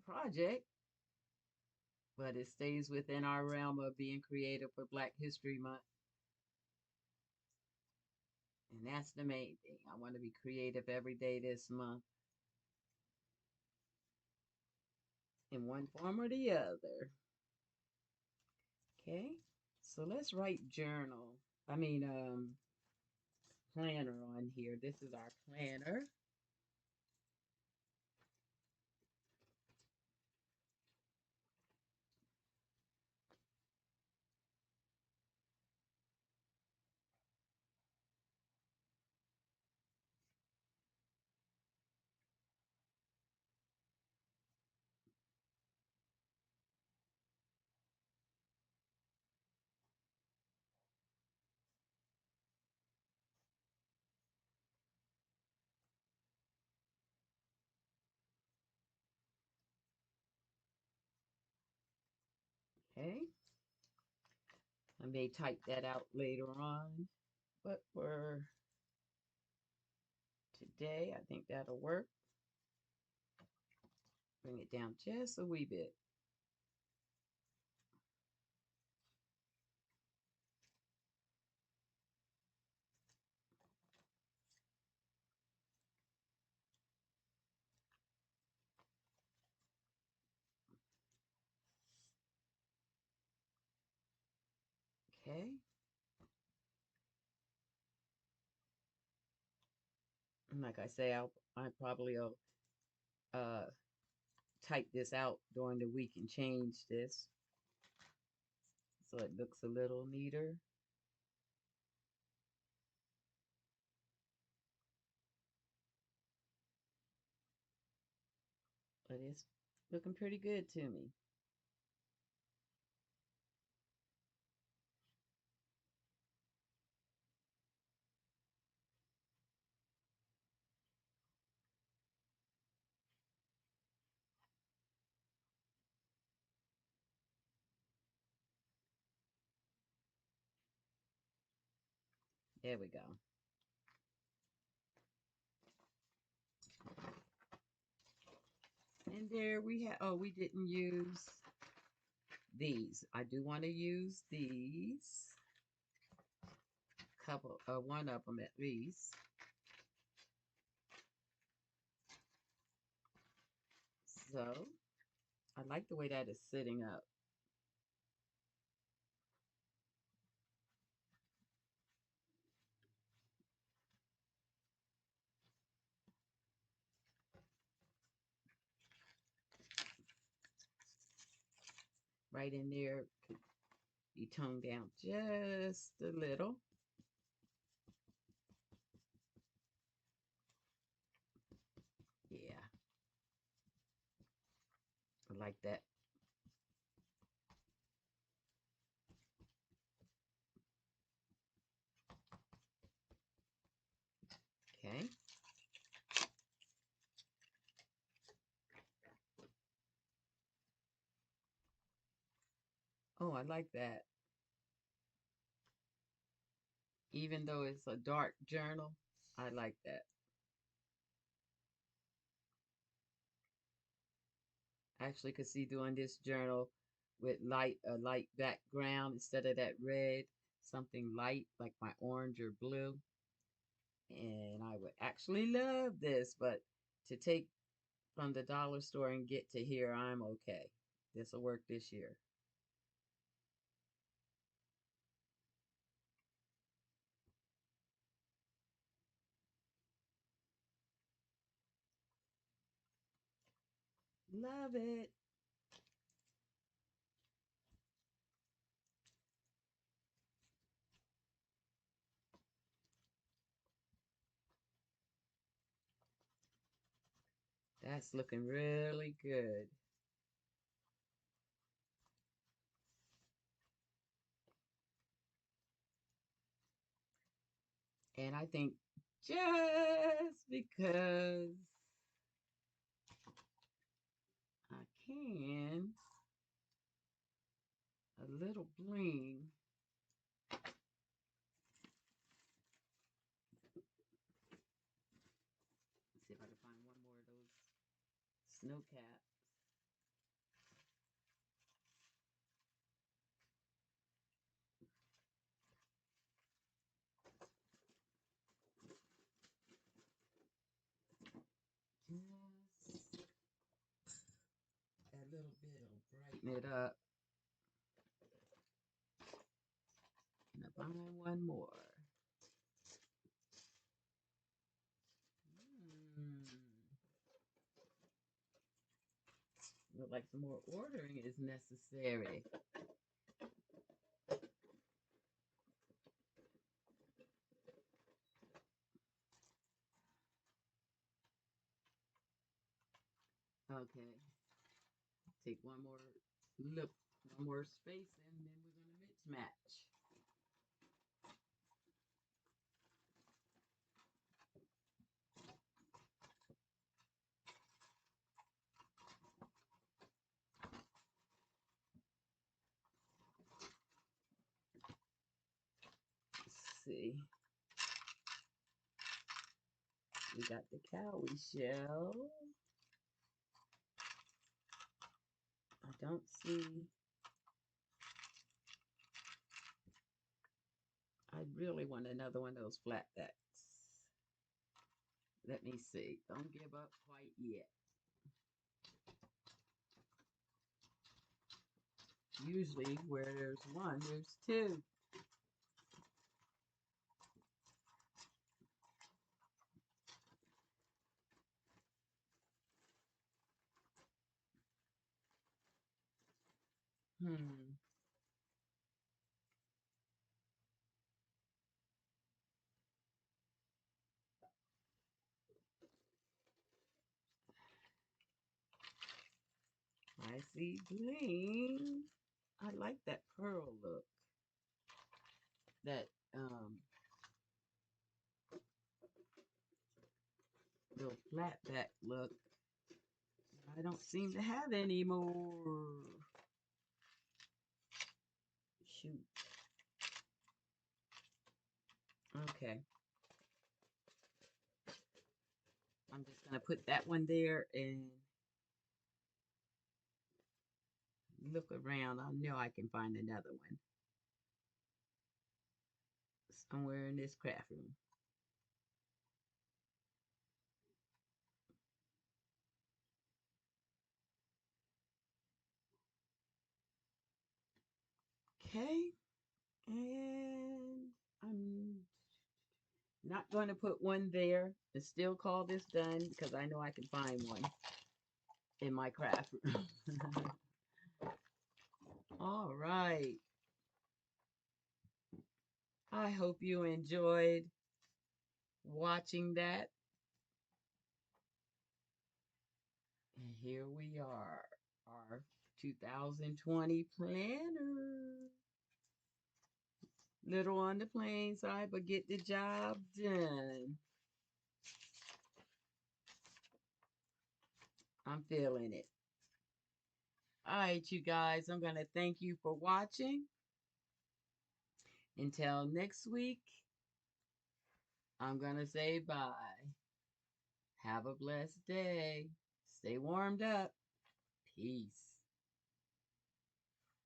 project, but it stays within our realm of being creative for Black History Month. And that's the main thing. I want to be creative every day this month in one form or the other. Okay. So let's write journal. I mean, planner on here. This is our planner. Okay. I may type that out later on, but for today, I think that'll work. Bring it down just a wee bit. Okay. And like I say, I probably will uh, type this out during the week and change this so it looks a little neater. But it's looking pretty good to me. There we go. And there we have, oh, we didn't use these. I do want to use these. Couple, one of them at least. So I like the way that is sitting up. Right in there, could be toned down just a little. Yeah, I like that. Okay. Oh, I like that. Even though it's a dark journal, I like that. I actually could see doing this journal with a light background instead of that red, something light like my orange or blue. And I would actually love this, but to take from the dollar store and get to here, I'm okay. This will work this year. Love it. That's looking really good. And I think just because I can, a little bling. Let's see if I can find one more of those snow caps. Just a little bit will brighten it up. And I find one more. Look like some more ordering is necessary. Okay. Take one more look, one more space, and then we're gonna mix match. Let's see. We got the cowrie shell. I don't see. I really want another one of those flatbacks. Let me see. Don't give up quite yet. Usually where there's one, there's two. I see bling. I like that pearl look. That little flatback look. I don't seem to have any more. Shoot. Okay. I'm just gonna put that one there and look around. I know I can find another one somewhere in this craft room. Okay, and I'm not going to put one there and still call this done because I know I can find one in my craft room. All right. I hope you enjoyed watching that. And here we are, our 2020 planner. Little on the plain side, but get the job done. I'm feeling it. All right, you guys, I'm going to thank you for watching. Until next week, I'm going to say bye. Have a blessed day. Stay warmed up. Peace.